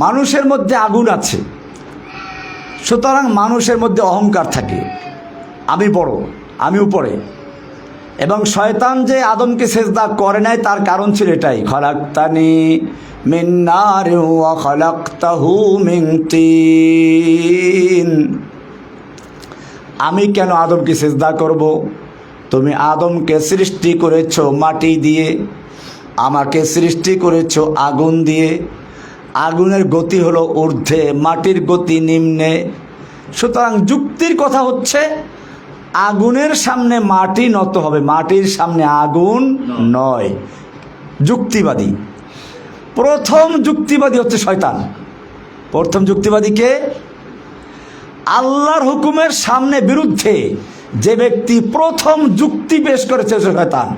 মানুষের মধ্যে আগুন আছে, সুতরাং মানুষের মধ্যে অহংকার থাকে, আমি বড়, আমি উপরে। এবং শয়তান যে আদমকে সেজদা করে নাই তার কারণ ছিল এটাই, খলাকতানি মিন নারিন ওয়া খলাকতাহু মিন তিন। আমি কেন আদমকে সেজদা করব? তুমি আদমকে সৃষ্টি করেছো মাটি দিয়ে, আমাকে সৃষ্টি করেছো আগুন দিয়ে। আগুনের গতি হলো ঊর্ধ্বে, মাটির গতি নিম্নে। সুতরাং যুক্তির কথা হচ্ছে আগুনের সামনে মাটি নত হবে, মাটির সামনে আগুন নয়। যুক্তিবাদী, প্রথম যুক্তিবাদী হচ্ছে শয়তান। প্রথম যুক্তিবাদীকে আল্লাহর হুকুমের সামনে বিরুদ্ধে যে ব্যক্তি প্রথম যুক্তি পেশ করেছে শয়তান।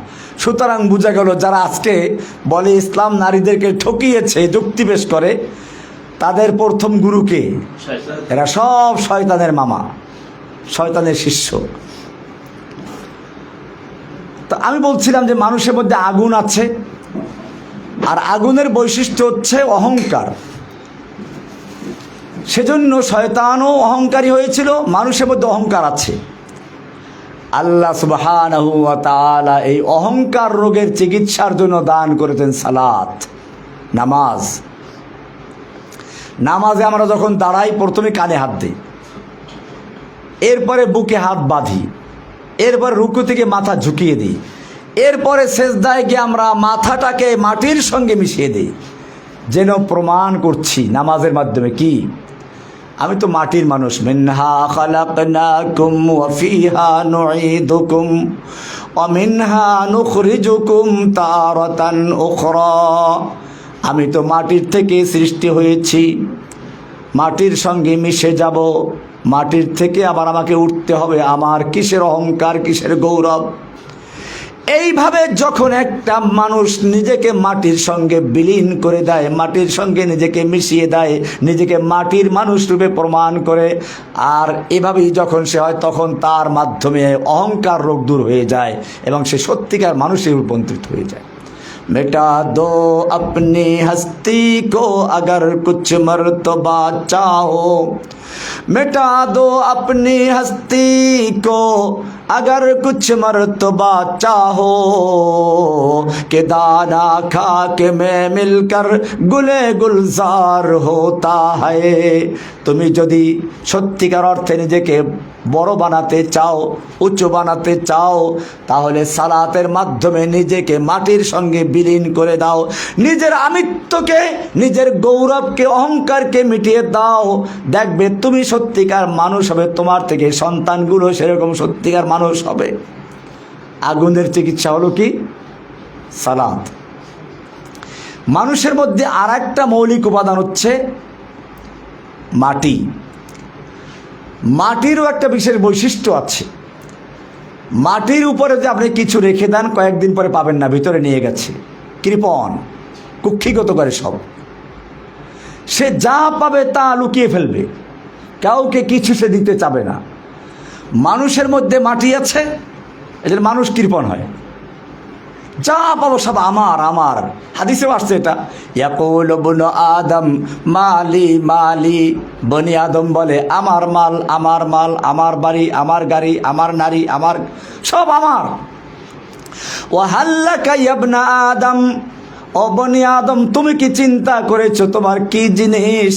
সুতরাং বোঝা গেল যারা আজকে বলে ইসলাম নারীদেরকে ঠকিয়েছে, যুক্তি পেশ করে, তাদের প্রথম গুরুকে, এরা সব শয়তানের মামা, শয়তানের শিষ্য। তো আমি বলছিলাম যে মানুষের মধ্যে আগুন আছে, আর আগুনের বৈশিষ্ট্য হচ্ছে অহংকার। সেজন্য শয়তানও অহংকারী হয়েছিল, মানুষের মধ্যে অহংকার আছে। আল্লাহ সুবহানাহু ওয়া তাআলা এই অহংকার রোগের চিকিৎসার জন্য দান করেছেন সালাত, নামাজ। নামাজে আমরা যখন দাঁড়াই প্রথমে কানে হাত দিই, এরপরে বুকে হাত বাঁধি, এরপরে রুকু থেকে মাথা ঝুঁকিয়ে দিই, এরপরে সেজদায় গিয়ে আমরা মাথাটাকে মাটির সঙ্গে মিশিয়ে দিই, যেন প্রমাণ করছি নামাজের মাধ্যমে কি আমি তো মাটির মানুষ। মিনহা খালাকনাকুম ওয়া ফিহা নুঈদুকুম ওয়া মিনহা নুখরিজুকুম তারাতান উখরা। আমি তো মাটির থেকে সৃষ্টি হয়েছি, মাটির সঙ্গে মিশে যাব, মাটির থেকে আবার আমাকে উঠতে হবে। আমার কিসের অহংকার, কিসের গৌরব? এইভাবে যখন একটা মানুষ নিজেকে মাটির সঙ্গে বিলীন করে দেয়, মাটির সঙ্গে নিজেকে মিশিয়ে দেয়, নিজেকে মাটির মানুষ রূপে প্রমাণ করে, আর এভাবেই যখন সে হয়, তখন তার মাধ্যমে অহংকার রোগ দূর হয়ে যায় এবং সে সত্যিকার মানুষে রূপান্তরিত হয়ে যায়। मिटा दो अपनी हस्ती को अगर कुछ मर्तबा चाहो, मिटा दो अपनी हस्ती को अगर कुछ मर्तबा चाहो, कि दाना खा के मैं मिलकर गुले गुलजार होता है। তুমি যদি সত্যিকার অর্থে নিজেকে বড় বানাতে চাও, উঁচু বানাতে চাও, তাহলে সালাতের মাধ্যমে নিজেকে মাটির সঙ্গে বিলীন করে দাও, নিজের আমিত্বকে, নিজের গৌরবকে, অহংকারকে মিটিয়ে দাও। দেখবে তুমি সত্যিকার মানুষ হবে, তোমার থেকে সন্তানগুলো সেরকম সত্যিকার মানুষ হবে। আগুনের চিকিৎসা হলো কি? সালাত। মানুষের মধ্যে আর একটা মৌলিক উপাদান হচ্ছে মাটি। মাটিরও একটা বিশেষ বৈশিষ্ট্য আছে। মাটির উপরে যে আপনি কিছু রেখে দেন, কয়েকদিন পরে পাবেন না, ভিতরে নিয়ে গেছে, কৃপণ, কুক্ষিগত করে সব। সে যা পাবে তা লুকিয়ে ফেলবে, কাউকে কিছু সে দিতে চাবে না। মানুষের মধ্যে মাটি আছে, এদের মানুষ কৃপণ হয়, যা পাবো সব আমার আমার। হাদিসেও আসছে এটা, ইয়াকুল ইবনু আদম মালি মালি। বনি আদম বলে আমার মাল আমার মাল, আমার বাড়ি আমার গাড়ি, আমার নারী আমার, সব আমার। ওয়া হাল্লাকা ইবনা আদম, ও বনি আদম তুমি কি চিন্তা করেছো তোমার কি জিনিস?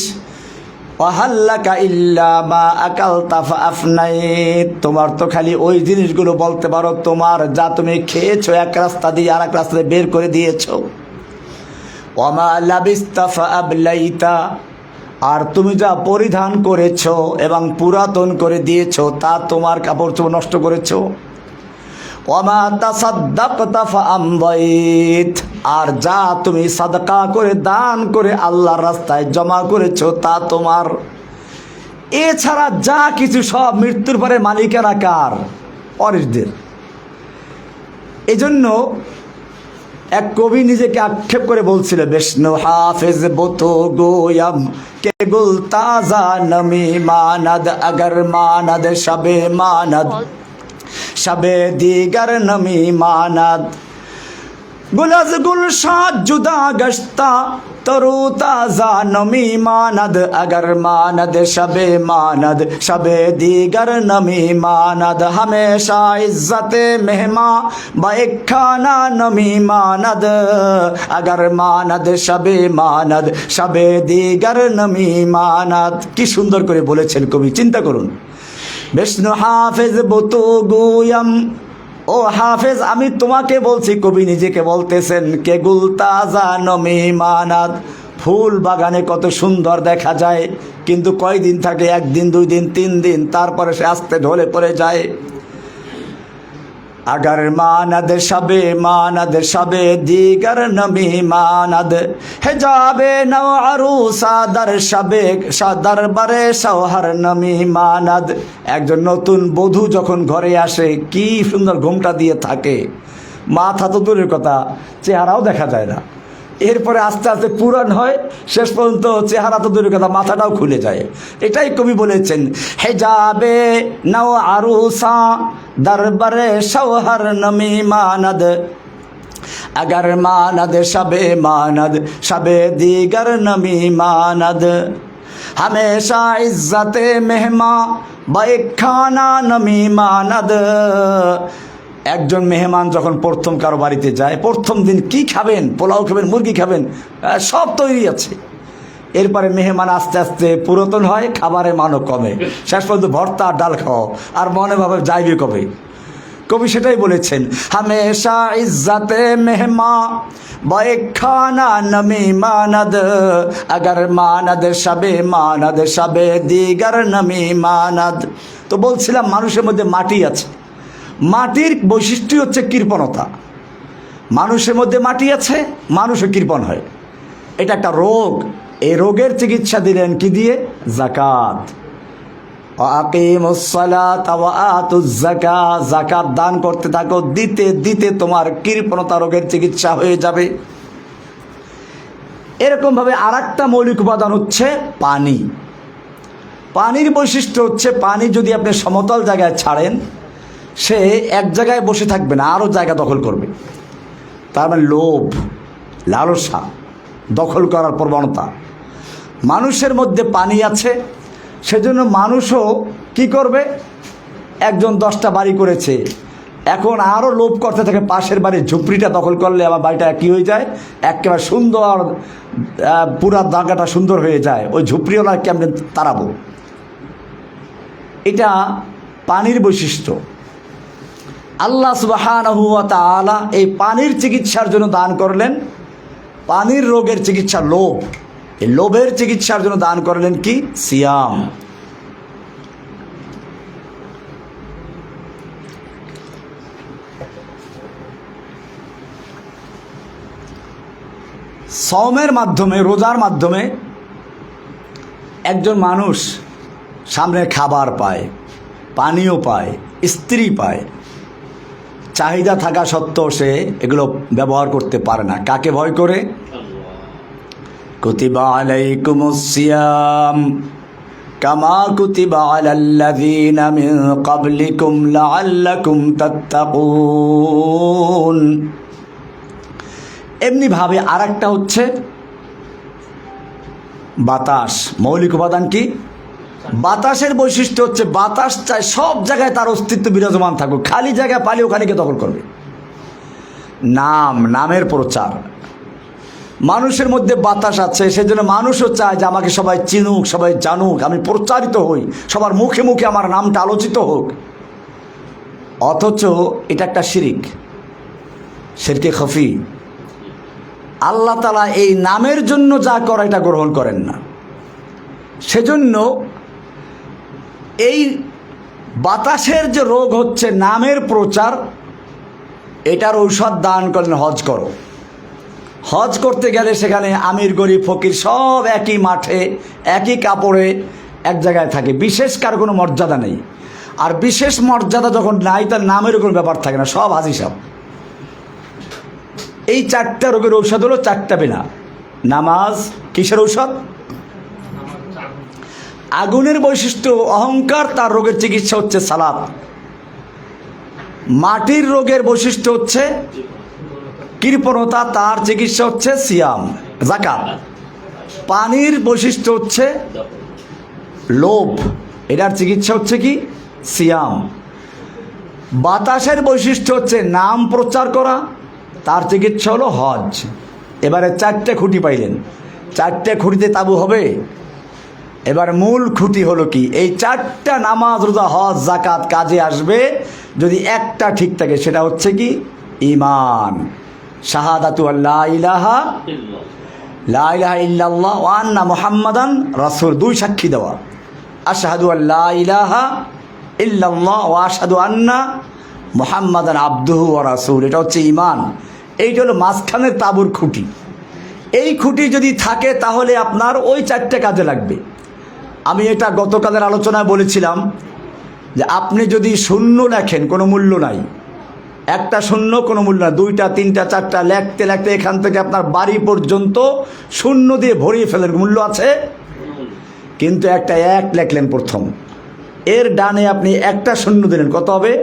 ওয়াহাল্লাকা ইল্লা মা আকালতা ফাআফনাইত, তোমার তো খালি ওই জিনিসগুলো বলতে পারো তোমার, যা তুমি খেয়েছো এক রাস্তা দিয়ে আর এক রাস্তায় বের করে দিয়েছো। ওয়ামা লাবিস্তা ফাআবলাইতা, আর তুমি যা পরিধান করেছো এবং পুরাতন করে দিয়েছো তা তোমার কাপড় চোপড় নষ্ট করেছো। ওয়ামা তাসাদ্দাকতা ফাআমদাইত, আর যা তুমি সাদকা করে দান করে আল্লাহর রাস্তায় জমা করেছো তা তোমার। এছাড়া যা কিছু সব মৃত্যুর পরে মালিকানা কার? ওয়ারিসদের। এজন্য এক কবি নিজেকে আক্ষেপ করে বলছিল, বিষ্ণু হাফেজ বতো গোয়াম কে গুল তাজা নমি মানদ अगर মানদ শবে মানদ শবে দিগার নমি মানদ গুলজ গুলশাদ জুদা গশতা তরু তাজা নমি মানদ अगर মানদ শবে মানদ শবে দিগার নমি মানদ হমেশা ইজ্জতে মেহমা বাইক খানা নমি মানদ अगर মানদ শবে মানদ শবে দিগার নমি মানদ। কি সুন্দর করে বলেছেন কবি, চিন্তা করুন। বিষ্ণু হাফেজ বতু গুয়াম, ও হাফেজ আমি তোমাকে বলছি, কবি নিজেকে বলতেছেন, কে গুল তাজা নমি মানাদ, ফুল বাগানে কত সুন্দর দেখা যায়, কিন্তু কয়দিন থাকে? একদিন, 2 দিন, 3 দিন, তারপরে সে আস্তে ঢলে পড়ে যায়। अगर मानद शबे मानद शबे दीगर नमी मानद हिजाबे नव अरूसा दर शबे दर बरे शौहर नमी मानद। একজন নতুন বধূ যখন ঘরে আসে কি সুন্দর ঘোমটা দিয়ে থাকে, মাথা তো দূরের কথা, চেহারাও দেখা যায় না। এরপরে আস্তে আস্তে পুরান হয়, শেষ পর্যন্ত চেহারা তো দূরের কথা, মাথাটাও খুলে যায়। এটাই কবি বলেছেন, হেজাবে নাও আরুসা দরবারে শৌহর নমি মানদ अगर मानद शबे मानद शबे दीगर नमी मानद हमेशा इज्जते मेहमा बैक खाना नमी मानद। একজন মেহমান যখন প্রথম কারো বাড়িতে যায়, প্রথম দিন কি খাবেন? পোলাও খাবেন, মুরগি খাবেন, সব তৈরি আছে। এরপরে মেহমান আস্তে আস্তে পুরাতন হয়, খাবারের মানও কমে, শেষ পর্যন্ত ভর্তা আর ডাল খাও, আর মনে ভাবে যাইবে কবে। কবি সেটাই বলেছেন, হামেশা ইজ্জতে মেহমা बैक खाना नमी मानद अगर मानद शबे मानद शबे दीगर नमी मानद। তো বলছিলাম মানুষের মধ্যে মাটি আছে, মাটির বৈশিষ্ট্য হচ্ছে কৃপণতা। মানুষের মধ্যে মাটি আছে, মানুষও কৃপণ হয়, এটা একটা রোগ। এই রোগের চিকিৎসা দিলেন কি দিয়ে? যাকাত। আকিমুস সালাতা ওয়া আতুজ যাকাত, যাকাত দান করতে থাকো, দিতে দিতে তোমার কৃপণতা রোগের চিকিৎসা হয়ে যাবে। এরকম ভাবে আরেকটা মৌলিক উপাদান হচ্ছে পানি। পানির বৈশিষ্ট্য হচ্ছে, পানি যদি আপনি সমতল জায়গায় ছাড়েন, সে এক জায়গায় বসে থাকবে না, আরও জায়গা দখল করবে। তার মানে লোভ, লালসা, দখল করার প্রবণতা। মানুষের মধ্যে পানি আছে, সেজন্য মানুষও কি করবে? একজন 10টা বাড়ি করেছে, এখন আরও লোভ করতে থাকে, পাশের বাড়ির ঝুপড়িটা দখল করলে আমার বাড়িটা কী হয়ে যায়? একেবারে সুন্দর, পুরা জায়গাটা সুন্দর হয়ে যায়, ওই ঝুপড়িওয়ালা কেমন তাড়াবো। এটা পানির বৈশিষ্ট্য। আল্লাহ সুবহানাহু ওয়া তাআলা এই পানির চিকিৎসার জন্য দান করলেন, পানির রোগের চিকিৎসা লোভ, এই লোভের চিকিৎসার জন্য দান করলেন কি? সিয়াম। সওমের মাধ্যমে, রোজার মাধ্যমে একজন মানুষ সামনে খাবার পায়, পানীয় পায়, স্ত্রী পায়, চাহিদা থাকা সত্ত্বেও সে এগুলো ব্যবহার করতে পারে না। কাকে ভয় করে? কুতিবা আলাইকুমুস সিয়াম কামা কুতিবা আলাল্লাযীনা মিন ক্বাবলিকুম লাআল্লাকুম তাত্তাকুন। এমনিভাবে আর একটা হচ্ছে বাতাস। মৌলিক উপাদান কি? বাতাসের বৈশিষ্ট্য হচ্ছে, বাতাস চায় সব জায়গায় তার অস্তিত্ব বিরাজমান থাকুক, খালি জায়গায় পালি ওখানেকে দখল করবে। নামের প্রচার। মানুষের মধ্যে বাতাস আছে, সেজন্য মানুষও চায় যে আমাকে সবাই চিনুক, সবাই জানুক, আমি প্রচারিত হই, সবার মুখে মুখে আমার নামটা আলোচিত হোক। অথচ এটা একটা শিরক, শিরকে খফি। আল্লাহ তাআলা এই নামের জন্য যা করে এটা গ্রহণ করেন না। সেজন্য এই বাতাসের যে রোগ হচ্ছে নামের প্রচার, এটার ঔষধ দান করলেন হজ করো। হজ করতে গেলে সেখানে আমির গরিব ফকির সব একই মাঠে একই কাপড়ে এক জায়গায় থাকে, বিশেষ কার কোনো মর্যাদা নেই। আর বিশেষ মর্যাদা যখন নাই, তার নামের কোনো ব্যাপার থাকে না, সব হাজি সাহেব। এই চারটা রোগের ঔষধ হলো চারটা বিনা। নামাজ কিসের ঔষধ? আগুনের বৈশিষ্ট্য অহংকার, তার রোগের চিকিৎসা হচ্ছে সালাত। মাটির রোগের বৈশিষ্ট্য হচ্ছে কৃপণতা, তার চিকিৎসা হচ্ছে সিয়াম যাকাত। পানির বৈশিষ্ট্য হচ্ছে লোভ, এটার চিকিৎসা হচ্ছে কি? সিয়াম। বাতাসের বৈশিষ্ট্য হচ্ছে নাম প্রচার করা, তার চিকিৎসা হলো হজ। এবারে চারটে খুঁটি পাইলেন, চারটে খুঁটিতে তাবু হবে। এবার মূল খুঁটি হলো কি? এই চারটা নামাজ রোজা হজ যাকাত কাজে আসবে যদি একটা ঠিক থাকে, সেটা হচ্ছে কি? ঈমান। শাহাদাতু আল্লা ইলাহা ইল্লাল্লাহ ওয়া আন্না মুহাম্মাদান রাসূল, দুই সাক্ষী দেওয়া। আশহাদু আল্লা ইলাহা ইল্লাল্লাহ ওয়া আশহাদু আন্না মুহাম্মাদান আবদুহু ওয়া রাসূল, এটা হচ্ছে ঈমান। এইটা হলো মাঝখানের তাবুর খুঁটি। এই খুঁটি যদি থাকে তাহলে আপনার ওই চারটে কাজে লাগবে। আমি এটা গতকালের আলোচনায় বলেছিলাম যে আপনি যদি শূন্য লেখেন কোনো মূল্য নাই, একটা শূন্য কোনো মূল্য নাই, দুইটা তিনটা চারটা লেখতে লেখতে এখান থেকে আপনার বাড়ি পর্যন্ত শূন্য দিয়ে ভরিয়ে ফেলেন, মূল্য আছে। কিন্তু একটা এক লেখলেন প্রথম, এর ডানে আপনি একটা শূন্য দিলেন, কত হবে?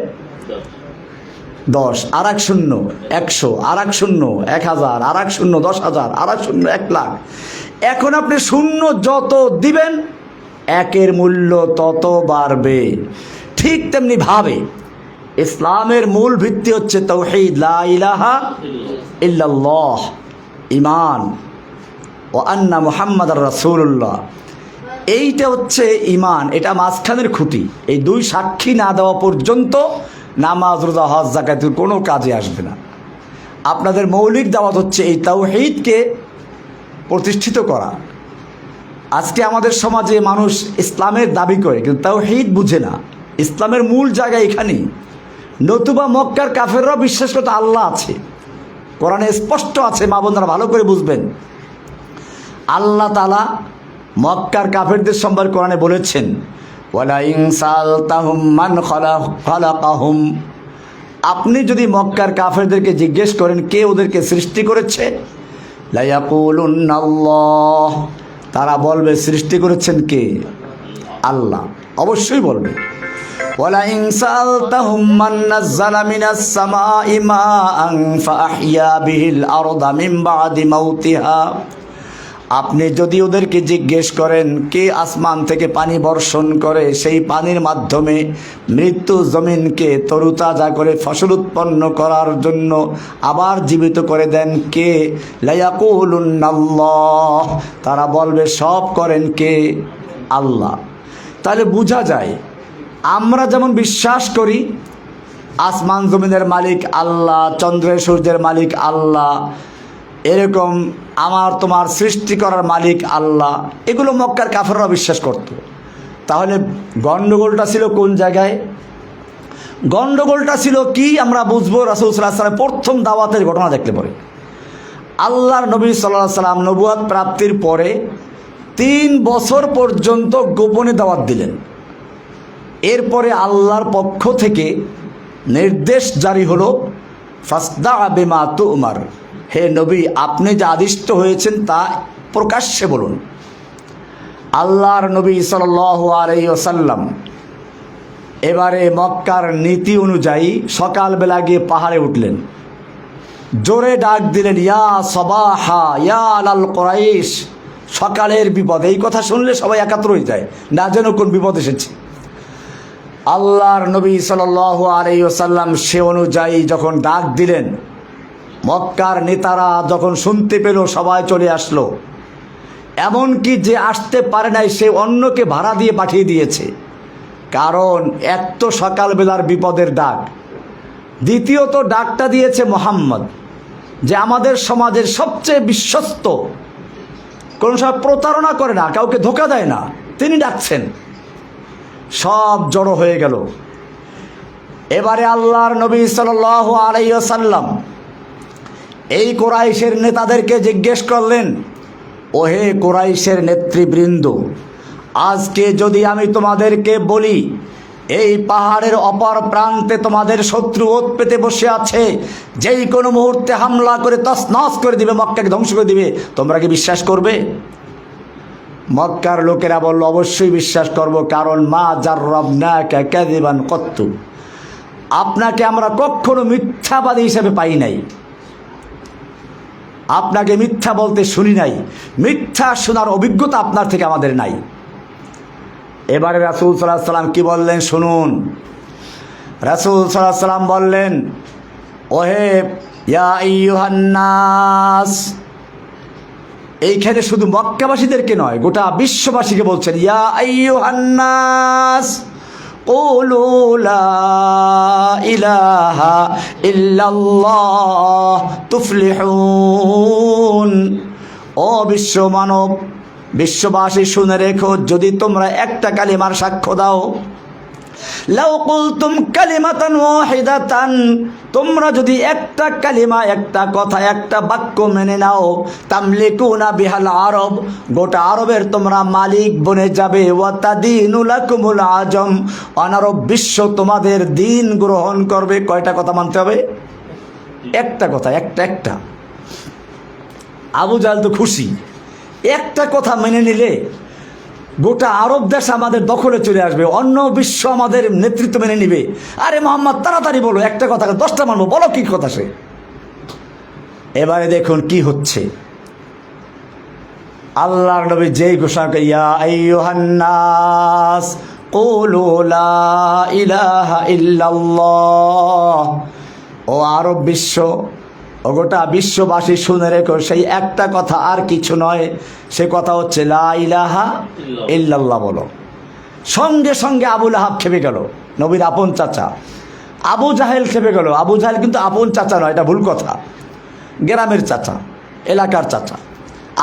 10। আর এক শূন্য 100, আর এক শূন্য 1000, আর এক শূন্য 10,000, আর এক শূন্য 1,00,000। এখন আপনি শূন্য যত দিবেন একের মূল্য তত বাড়বে। ঠিক তেমনি ভাবে ইসলামের মূল ভিত্তি হচ্ছে তাওহীদ, লা ইলাহা ইল্লাল্লাহ, ঈমান ও আন্না মুহাম্মাদার রাসূলুল্লাহ। এইটা হচ্ছে ঈমান, এটা মাঝখানের খুঁটি। এই দুই সাক্ষী না দেওয়া পর্যন্ত নামাজ রোজা হজ যাকাতের কোনো কাজে আসবে না। আপনাদের মৌলিক দাওয়াত হচ্ছে এই তাওহীদকে প্রতিষ্ঠিত করা। আজকে আমাদের সমাজে মানুষ ইসলামের দাবি করে কিন্তু তাওহীদ বুঝে না। ইসলামের মূল জায়গা এখানেই। নতুবা মক্কার কাফেররাও বিশ্বাস করতে আল্লাহ আছে, কোরআনে স্পষ্ট আছে, মা বোনরা ভালো করে বুঝবেন। আল্লাহ তাআলা মক্কার কাফেরদের সম্পর্কে কোরআনে বলেছেন, ওয়ালা ইন সালতাহুম মান খালাকাহুম, আপনি যদি মক্কার কাফেরদেরকে জিজ্ঞেস করেন কে ওদেরকে সৃষ্টি করেছে, লা ইয়াকুলুন্নাল্লাহ, তারা বলবে সৃষ্টি করেছেন কে? আল্লাহ, অবশ্যই বলবে। ওয়ালা ইন সালতাহুম মান নাযালা মিনাস সামাই মাআন ফাআহইয়া বিহিল আরদা মিন বাদি মাউতিহা, আপনি যদি ওদেরকে জিজ্ঞেস করেন কে আসমান থেকে পানি বর্ষণ করে, সেই পানির মাধ্যমে মৃত্যু জমিনকে তরুতাজা করে ফসল উৎপন্ন করার জন্য আবার জীবিত করে দেন কে? লা ইয়াকুলুন্নাল্লাহ, তারা বলবে সব করেন কে? আল্লাহ। তাহলে বোঝা যায় আমরা যেমন বিশ্বাস করি আসমান জমিনের মালিক আল্লাহ, চন্দ্রের সূর্যের মালিক আল্লাহ, এরকম আমার তোমার সৃষ্টি করার মালিক আল্লাহ, এগুলো মক্কার কাফেররা বিশ্বাস করত। তাহলে গণ্ডগোলটা ছিল কোন জায়গায়? গণ্ডগোলটা ছিল কি আমরা বুঝবো রাসূল সাল্লাল্লাহু আলাইহি ওয়াসাল্লাম প্রথম দাওয়াতের ঘটনা দেখলে পরে। আল্লাহর নবী সাল্লাল্লাহু আলাইহি ওয়াসাল্লাম নবুয়ত প্রাপ্তির পরে 3 বছর পর্যন্ত গোপনে দাওয়াত দিলেন। এরপরে আল্লাহর পক্ষ থেকে নির্দেশ জারি হলো, ফাসদা বিমা তুমার, হে নবী আপনি যা আদিষ্ট হয়েছেন তা প্রকাশ্যে বলুন। আল্লাহর নবী সাল্লাল্লাহু আলাইহি ওয়াসাল্লাম এবারে মক্কার নীতি অনুযায়ী সকালবেলা গিয়ে পাহাড়ে উঠলেন, জোরে ডাক দিলেন, ইয়া সবাহা ইয়া আলাল কুরাইশ, সকালের বিপদ। এই কথা শুনলে সবাই একাত্র হয়ে যায়, না যেন কোন বিপদ এসেছে। আল্লাহর নবী সাল্লাল্লাহু আলাইহি ওয়াসাল্লাম সে অনুযায়ী যখন ডাক দিলেন, মক্কার নেতারা যখন শুনতে পেল সবাই চলে আসলো। এমনকি যে আসতে পারে নাই সে অন্যকে ভাড়া দিয়ে পাঠিয়ে দিয়েছে, কারণ এক তো সকালবেলার বিপদের ডাক, দ্বিতীয়ত ডাকটা দিয়েছে মোহাম্মদ যে আমাদের সমাজের সবচেয়ে বিশ্বস্ত, কোন সময় প্রতারণা করে না, কাউকে ধোঁকা দেয় না, তিনি ডাকছেন। সব জড়ো হয়ে গেল। এবারে আল্লাহর নবী সাল্লাল্লাহু আলাইহি ওয়াসাল্লাম এই কুরাইশের নেতাদেরকে জিজ্ঞেস করলেন, ওহে কুরাইশের নেতৃবৃন্দ, আজকে যদি আমি তোমাদেরকে বলি এই পাহাড়ের অপর প্রান্তে তোমাদের শত্রু ওত পেতে বসে আছে, যেই কোনো মুহূর্তে হামলা করে তছনছ করে দিবে, মক্কাকে ধ্বংস করে দিবে, তোমরা কি বিশ্বাস করবে? মক্কার লোকেরা বলল, অবশ্যই বিশ্বাস করব, কারণ মা জাররাবনাকা কাযিবান কত্তু, আপনাকে আমরা কখনো মিথ্যাবাদী হিসেবে পাই নাই, আপনাকে মিথ্যা বলতে শুনি নাই, মিথ্যা শোনার অভিজ্ঞতা আপনার থেকে আমাদের নাই। এবারে রাসূল সাল্লাল্লাহু আলাইহি সাল্লাম কি বললেন শুনুন। রাসূল সাল্লাল্লাহু আলাইহি সাল্লাম বললেন, ওহে ইয়া আইয়ুহান নাস, এইখানে শুধু মক্কাবাসীদেরকে নয়, গোটা বিশ্ববাসীকে বলছেন, ইয়া আইয়ুহান নাস কুলু লা ইলাহা ইল্লাল্লাহ তুফলিহুন। ও বিশ্ব মানব, বিশ্ববাসী শুনে রেখো, যদি তোমরা একটা কালিমার সাক্ষ্য দাও, লাউ কুলতুম কালিমাতান ওয়াহিদাতান, তোমরা যদি একটা কালিমা, একটা কথা, একটা বাক্য মেনে নাও, তামলিকুনা বিহাল আরব, গোটা আরবের তোমরা মালিক বনে যাবে, ওয়া তাদিনু লাকুমুল আজম, অনারব বিশ্ব তোমাদের দিন গ্রহণ করবে। কয়টা কথা মানতে হবে? একটা কথা, একটা। আবু জাহেল তো খুশি, একটা কথা মেনে নিলে গোটা আরব দেশ আমাদের দখলে চলে আসবে, অন্য বিশ্ব আমাদের নেতৃত্ব মেনে নিবে। আরে মোহাম্মদ তাড়াতাড়ি বলো, একটা কথা 10টা মানবো, বলো কি কথা সে। এবারে দেখুন কি হচ্ছে। আল্লাহর নবী যেই ঘোষণা করে, ইয়া আইয়ুহান নাস কুলু লা ইলাহা ইল্লাল্লাহ, ও আরব বিশ্ব, ও গোটা বিশ্ববাসী শুনে রেখো, সেই একটা কথা আর কিছু নয়, সে কথা হচ্ছে লা ইলাহা ইল্লাল্লাহ বলো। সঙ্গে সঙ্গে আবু লাহাব খেপে গেল, নবীর আপন চাচা। আবু জাহেল খেপে গেল। আবু জাহেল কিন্তু আপন চাচা নয়, এটা ভুল কথা, গ্রামের চাচা, এলাকার চাচা।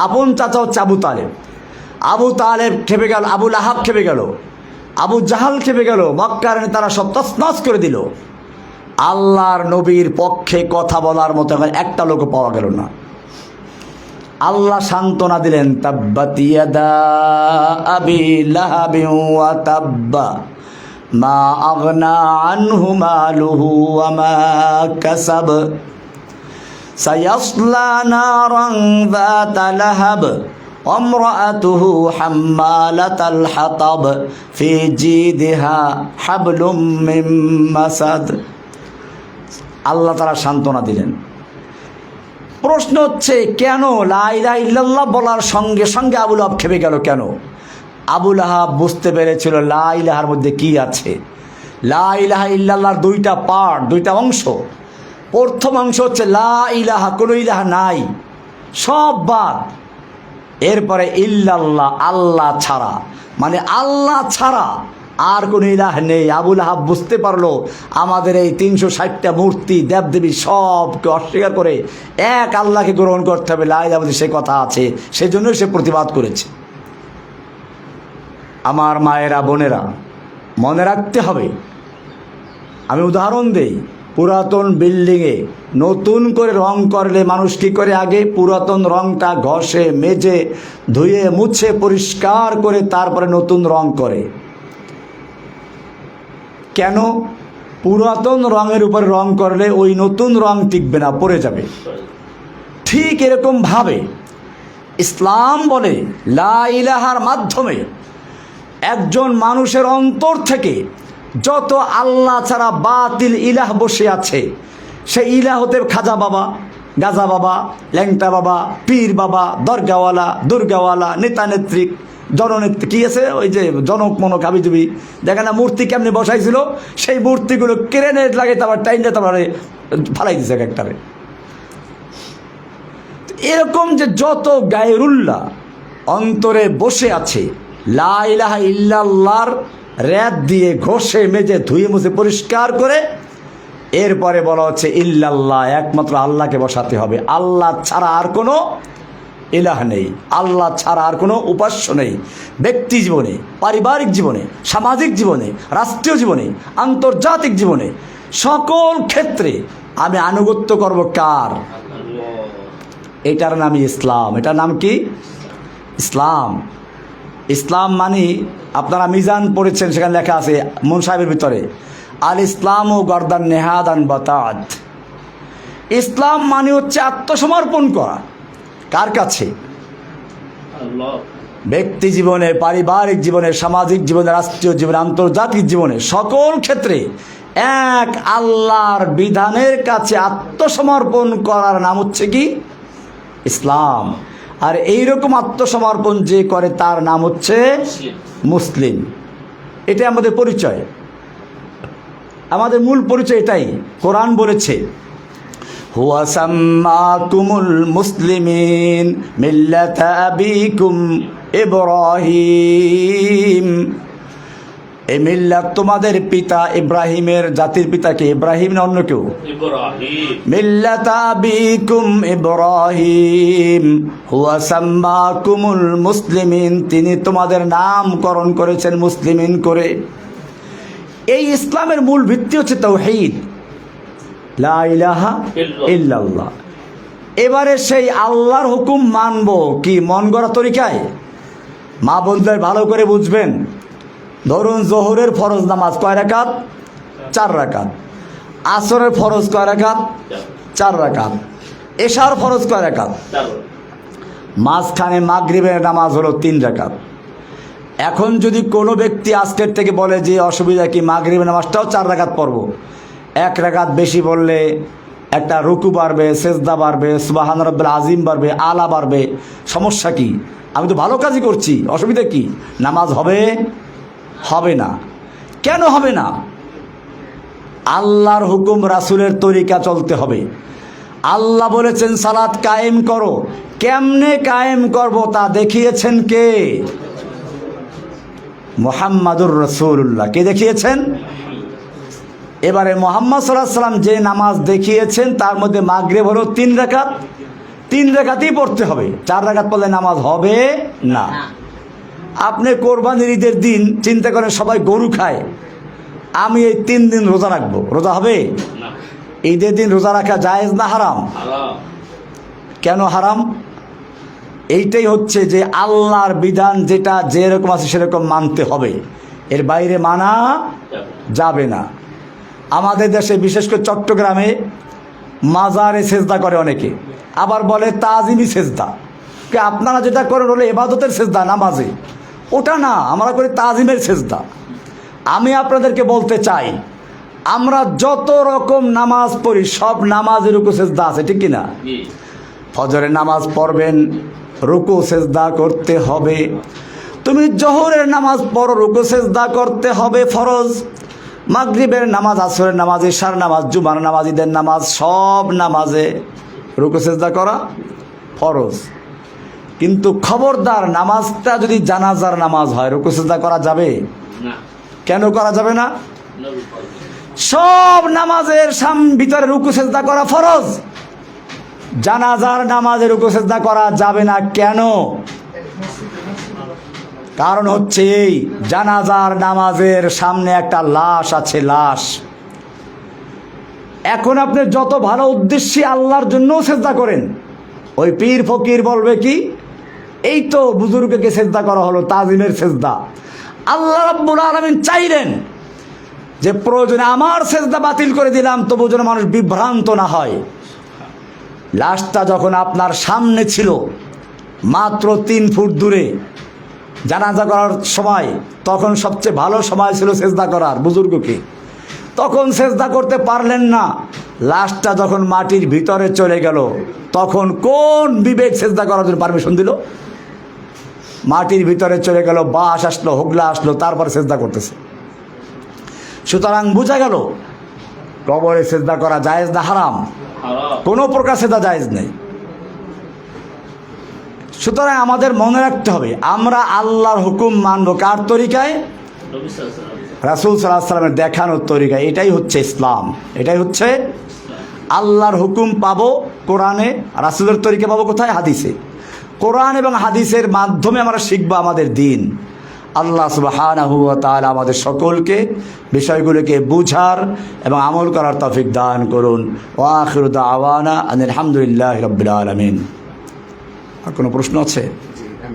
আপন চাচা হচ্ছে আবু তালেব। আবু তালেব খেপে গেল, আবু লাহাব খেপে গেল, আবু জাহাল খেপে গেল, মক্কার তারা সব তছনছ করে দিল। আল্লাহর নবীর পক্ষে কথা বলার মতো একটা লোক পাওয়া গেল না। আল্লাহ সান্ত্বনা দিলেন, তাব্বাত ইয়াদা আবি লাহাবিন ওয়া তাব্বা মা আগনা আনহু মালুহু ওয়া মা কাসাব সায়াসলা নারান যাতা লাহাব আমরাআতুহু হাম্মালাতাল হাতাব ফি জিদিহা হাবলুম মিন মাসাদ। আল্লাহ তাআলা সান্ত্বনা দিলেন। প্রশ্ন হচ্ছে, কেন লা ইলাহা ইল্লাল্লাহ বলার সঙ্গে সঙ্গে আবু লাহাব খেপে গেল কেন? আবু লাহাব বুঝতে পেরেছিল লা ইলাহার মধ্যে কি আছে। লা ইলাহা ইল্লাল্লাহর দুইটা পার্ট, দুইটা অংশ। প্রথম অংশ হচ্ছে লা ইলাহা, কোনো ইলাহা নাই, সব বাদ। এরপরে ইল্লাল্লাহ, আল্লাহ ছাড়া, মানে আল্লাহ ছাড়া আর কোনো ইলাহ নেই। আবু লাহাব বুঝতে পারলো আমাদের এই 360টা মূর্তি দেবদেবী সবকে অস্বীকার করে এক আল্লাহকে গ্রহণ করতে হবে, লা ইলাহা সে কথা আছে, সেজন্য সে প্রতিবাদ করেছে। আমার মায়েরা, বোনেরা, মনে রাখতে হবে। আমি উদাহরণ দেই, পুরাতন বিল্ডিংয়ে নতুন করে রং করলে মানুষ কী করে? আগে পুরাতন রংটা ঘষে মেজে ধুয়ে মুছে পরিষ্কার করে তারপরে নতুন রং করে। কেন? পুরাতন রঙের উপরে রং করলে ওই নতুন রং টিকবে না, পড়ে যাবে। ঠিক এরকমভাবে ইসলাম বলে লা ইলাহার মাধ্যমে একজন মানুষের অন্তর থেকে যত আল্লাহ ছাড়া বাতিল ইলাহ বসে আছে, সেই ইলাহ হতে খাজা বাবা, গাজা বাবা, ল্যাংটা বাবা, পীর বাবা, দরগাওয়ালা, দুর্গাওয়ালা, নেতা নেত্রী, জননেত্রী, কি আছে ওই যে জনক মনক হাবিজুবি, দেখে না মূর্তি কেমনি বসাইছিল, সেই মূর্তিগুলো ক্রেনে লাগে তারপর টাইনে তারপরে ফালাই দিছে একটারে। এরকম যে যত গায়রুল্লাহ অন্তরে বসে আছে, লা ইলাহা ইল্লাল্লাহর রেত দিয়ে ঘষে মেজে ধুয়ে মুছে পরিষ্কার করে এরপরে বলা হচ্ছে ইল্লাল্লাহ, একমাত্র আল্লাহকে বসাতে হবে। আল্লাহ ছাড়া আর কোনো ইলাহ নেই, আল্লাহ ছাড়া আর কোনো উপাস্য নেই। ব্যক্তি জীবনে, পারিবারিক জীবনে, সামাজিক জীবনে, রাষ্ট্রীয় জীবনে, আন্তর্জাতিক জীবনে, সকল ক্ষেত্রে আমি আনুগত্য করব কার? এটার নামই ইসলাম। এটার নাম কি? ইসলাম। ইসলাম মানে আপনারা মিজান পড়েছেন, সেখানে লেখা আছে মুন সাহেবের ভিতরে, আল ইসলাম ও গর্দান নেহাদান বাতাত। ইসলাম মানে হচ্ছে আত্মসমর্পণ করা। কার কাছে? ব্যক্তি জীবনে, পারিবারিক জীবনে, সামাজিক জীবনে, রাষ্ট্রীয় জীবনে, আন্তর্জাতিক জীবনে, সকল ক্ষেত্রে এক আল্লাহর বিধানের কাছে আত্মসমর্পণ করার নাম হচ্ছে কি? ইসলাম। আর এইরকম আত্মসমর্পণ যে করে তার নাম হচ্ছে মুসলিম। এটা আমাদের পরিচয়, আমাদের মূল পরিচয় এটাই। কোরআন বলেছে হুয়া সাম্মাকুমুল মুসলিমিন মিল্লাতা আবিকুম ইব্রাহিম। এই মিল্লাত তোমাদের পিতা ইব্রাহিমের জাতির পিতাকে, ইব্রাহিম না অন্য কেউ? মিল্লাতা আবিকুম ইব্রাহিম হুয়া সাম্মাকুমুল মুসলিমিন, তিনি তোমাদের নামকরণ করেছেন মুসলিমিন করে। এই ইসলামের মূল ভিত্তি হচ্ছে তাওহীদ, লা ইলাহা ইল্লাল্লাহ। এবারে সেই আল্লাহর হুকুম মানব কি মন গড়া তরিকায়? মা বোনদের ভালো করে বুঝবেন। ধরুন জোহরের ফরজ নামাজ কয় রাকাত? 4 রাকাত। আসরের ফরজ কয় রাকাত? 4 রাকাত। এশার ফরজ কয় রাকাত? মাঝখানে মাগরিবের নামাজ হলো 3 রাকাত। এখন যদি কোনো ব্যক্তি আজকের থেকে বলে যে অসুবিধা কি, মাগরিবের নামাজটাও 4 রাকাত পড়ব, 1 রাকাত বেশি বললে একটা রুকু বাড়বে, সেজদা বাড়বে, সুবহান রাব্বিল আযীম বাড়বে, আলা বাড়বে, সমস্যা কি? আমি তো ভালো কাজই করছি, অসুবিধা কি? নামাজ হবে? হবে না। কেন হবে না? আল্লাহর হুকুম, রাসূলের তরিকা চলতে হবে। আল্লাহ বলেছেন সালাত কায়েম করো, কেমনে কায়েম করব তা দেখিয়েছেন কে? মুহাম্মাদুর রাসূলুল্লাহ। কে দেখিয়েছেন? এবারে মুহাম্মদ সাল্লাল্লাহু আলাইহি ওয়াসাল্লাম যে নামাজ দেখিয়েছেন তার মধ্যে মাগরিব হলো 3 রাকাত, 3 রাকাতই পড়তে হবে। 4 রাকাত পড়লে নামাজ হবে না। আপনি কোরবানির ঈদের দিন চিন্তা করেন সবাই গরু খায়, আমি এই 3 দিন রোজা রাখবো, রোজা হবে? ঈদের দিন রোজা রাখা জায়েজ না হারাম? কেন হারাম? এইটাই হচ্ছে যে আল্লাহর বিধান যেটা যেরকম আছে সেরকম মানতে হবে, এর বাইরে মানা যাবে না। আমাদের দেশে বিশেষ করে চট্টগ্রামে মাজারে সেজদা করে অনেকে, আবার বলে তাজিমি সেজদা। আপনারা যেটা করেন হলো ইবাদতের সেজদা, নামাজে, ওটা না, আমরা করি তাজিমের সেজদা। আমি আপনাদেরকে বলতে চাই, আমরা যত রকম নামাজ পড়ি সব নামাজের রুকু সেজদা আছে, ঠিক কিনা? ফজরের নামাজ পড়বেন, রুকু সেজদা করতে হবে। তুমি জোহরের নামাজ পড়ো, রুকু সেজদা করতে হবে, ফরজ। মাগরিবের নামাজ, আসরের নামাজ, ইশার নামাজ, জুমার নামাজ, ঈদের নামাজ, সব নামাজে রুকু সেজদা করা ফরজ। কিন্তু খবরদার নামাজটা যদি জানাজার নামাজ হয় রুকু সেজদা করা যাবে না। কেন করা যাবে না? সব নামাজের ভিতরে রুকু সেজদা করা ফরজ, জানাজার নামাজে রুকু সেজদা করা যাবে না। কেন? কারণ হচ্ছে এই, জানাজার নামাজের সামনে একটা লাশ আছে, লাশ। এখন আপনি যত ভালো উদ্দেশ্যে আল্লাহর জন্যও সেজদা করেন, ওই পীর ফকির বলবে কি, এই তো বুজুর্গকে সেজদা করা হলো, তাজিমের সেজদা। আল্লাহ রাব্বুল আলামিন চাইলেন যে প্রয়োজনে আমার সেজদা বাতিল করে দিলাম, তবু যেন মানুষ বিভ্রান্ত না হয়। লাশটা যখন আপনার সামনে ছিল, মাত্র 3 ফুট দূরে, জানাজা করার সময়, তখন সবচেয়ে ভালো সময় ছিল সেজদা করার বুজুর্গকে, তখন সেজদা করতে পারলেন না। লাশটা যখন মাটির ভিতরে চলে গেল, তখন কোন বিবেক সেজদা করার জন্য পারমিশন দিল? মাটির ভিতরে চলে গেল, বাস আসলো, হোগলা আসলো, তারপর সেজদা করতেছে। সুতরাং বোঝা গেল কবরে সেজদা করা জায়েজ না হারাম? কোনো প্রকার সেজদা জায়েজ নেই। সুতরাং আমাদের মনে রাখতে হবে, আমরা আল্লাহর হুকুম মানব কার তরিকায়? রাসূল সাল্লাল্লাহু আলাইহি ওয়াসাল্লামের দেখানোর তরিকা, এটাই হচ্ছে ইসলাম, এটাই হচ্ছে আল্লাহর হুকুম পাবো কোরআনে, রাসূলের তরিকা পাবো কোথায়? হাদিসে। কোরআন এবং হাদিসের মাধ্যমে আমরা শিখবো আমাদের দিন। আল্লাহ সুবহানাহু ওয়া তাআলা আমাদের সকলকে বিষয়গুলোকে বুঝার এবং আমল করার তৌফিক দান করুন। ওয়া আখিরু দাওয়ানা আনিল হামদুলিল্লাহি রাব্বিল আলামিন। আর কোনো প্রশ্ন আছে?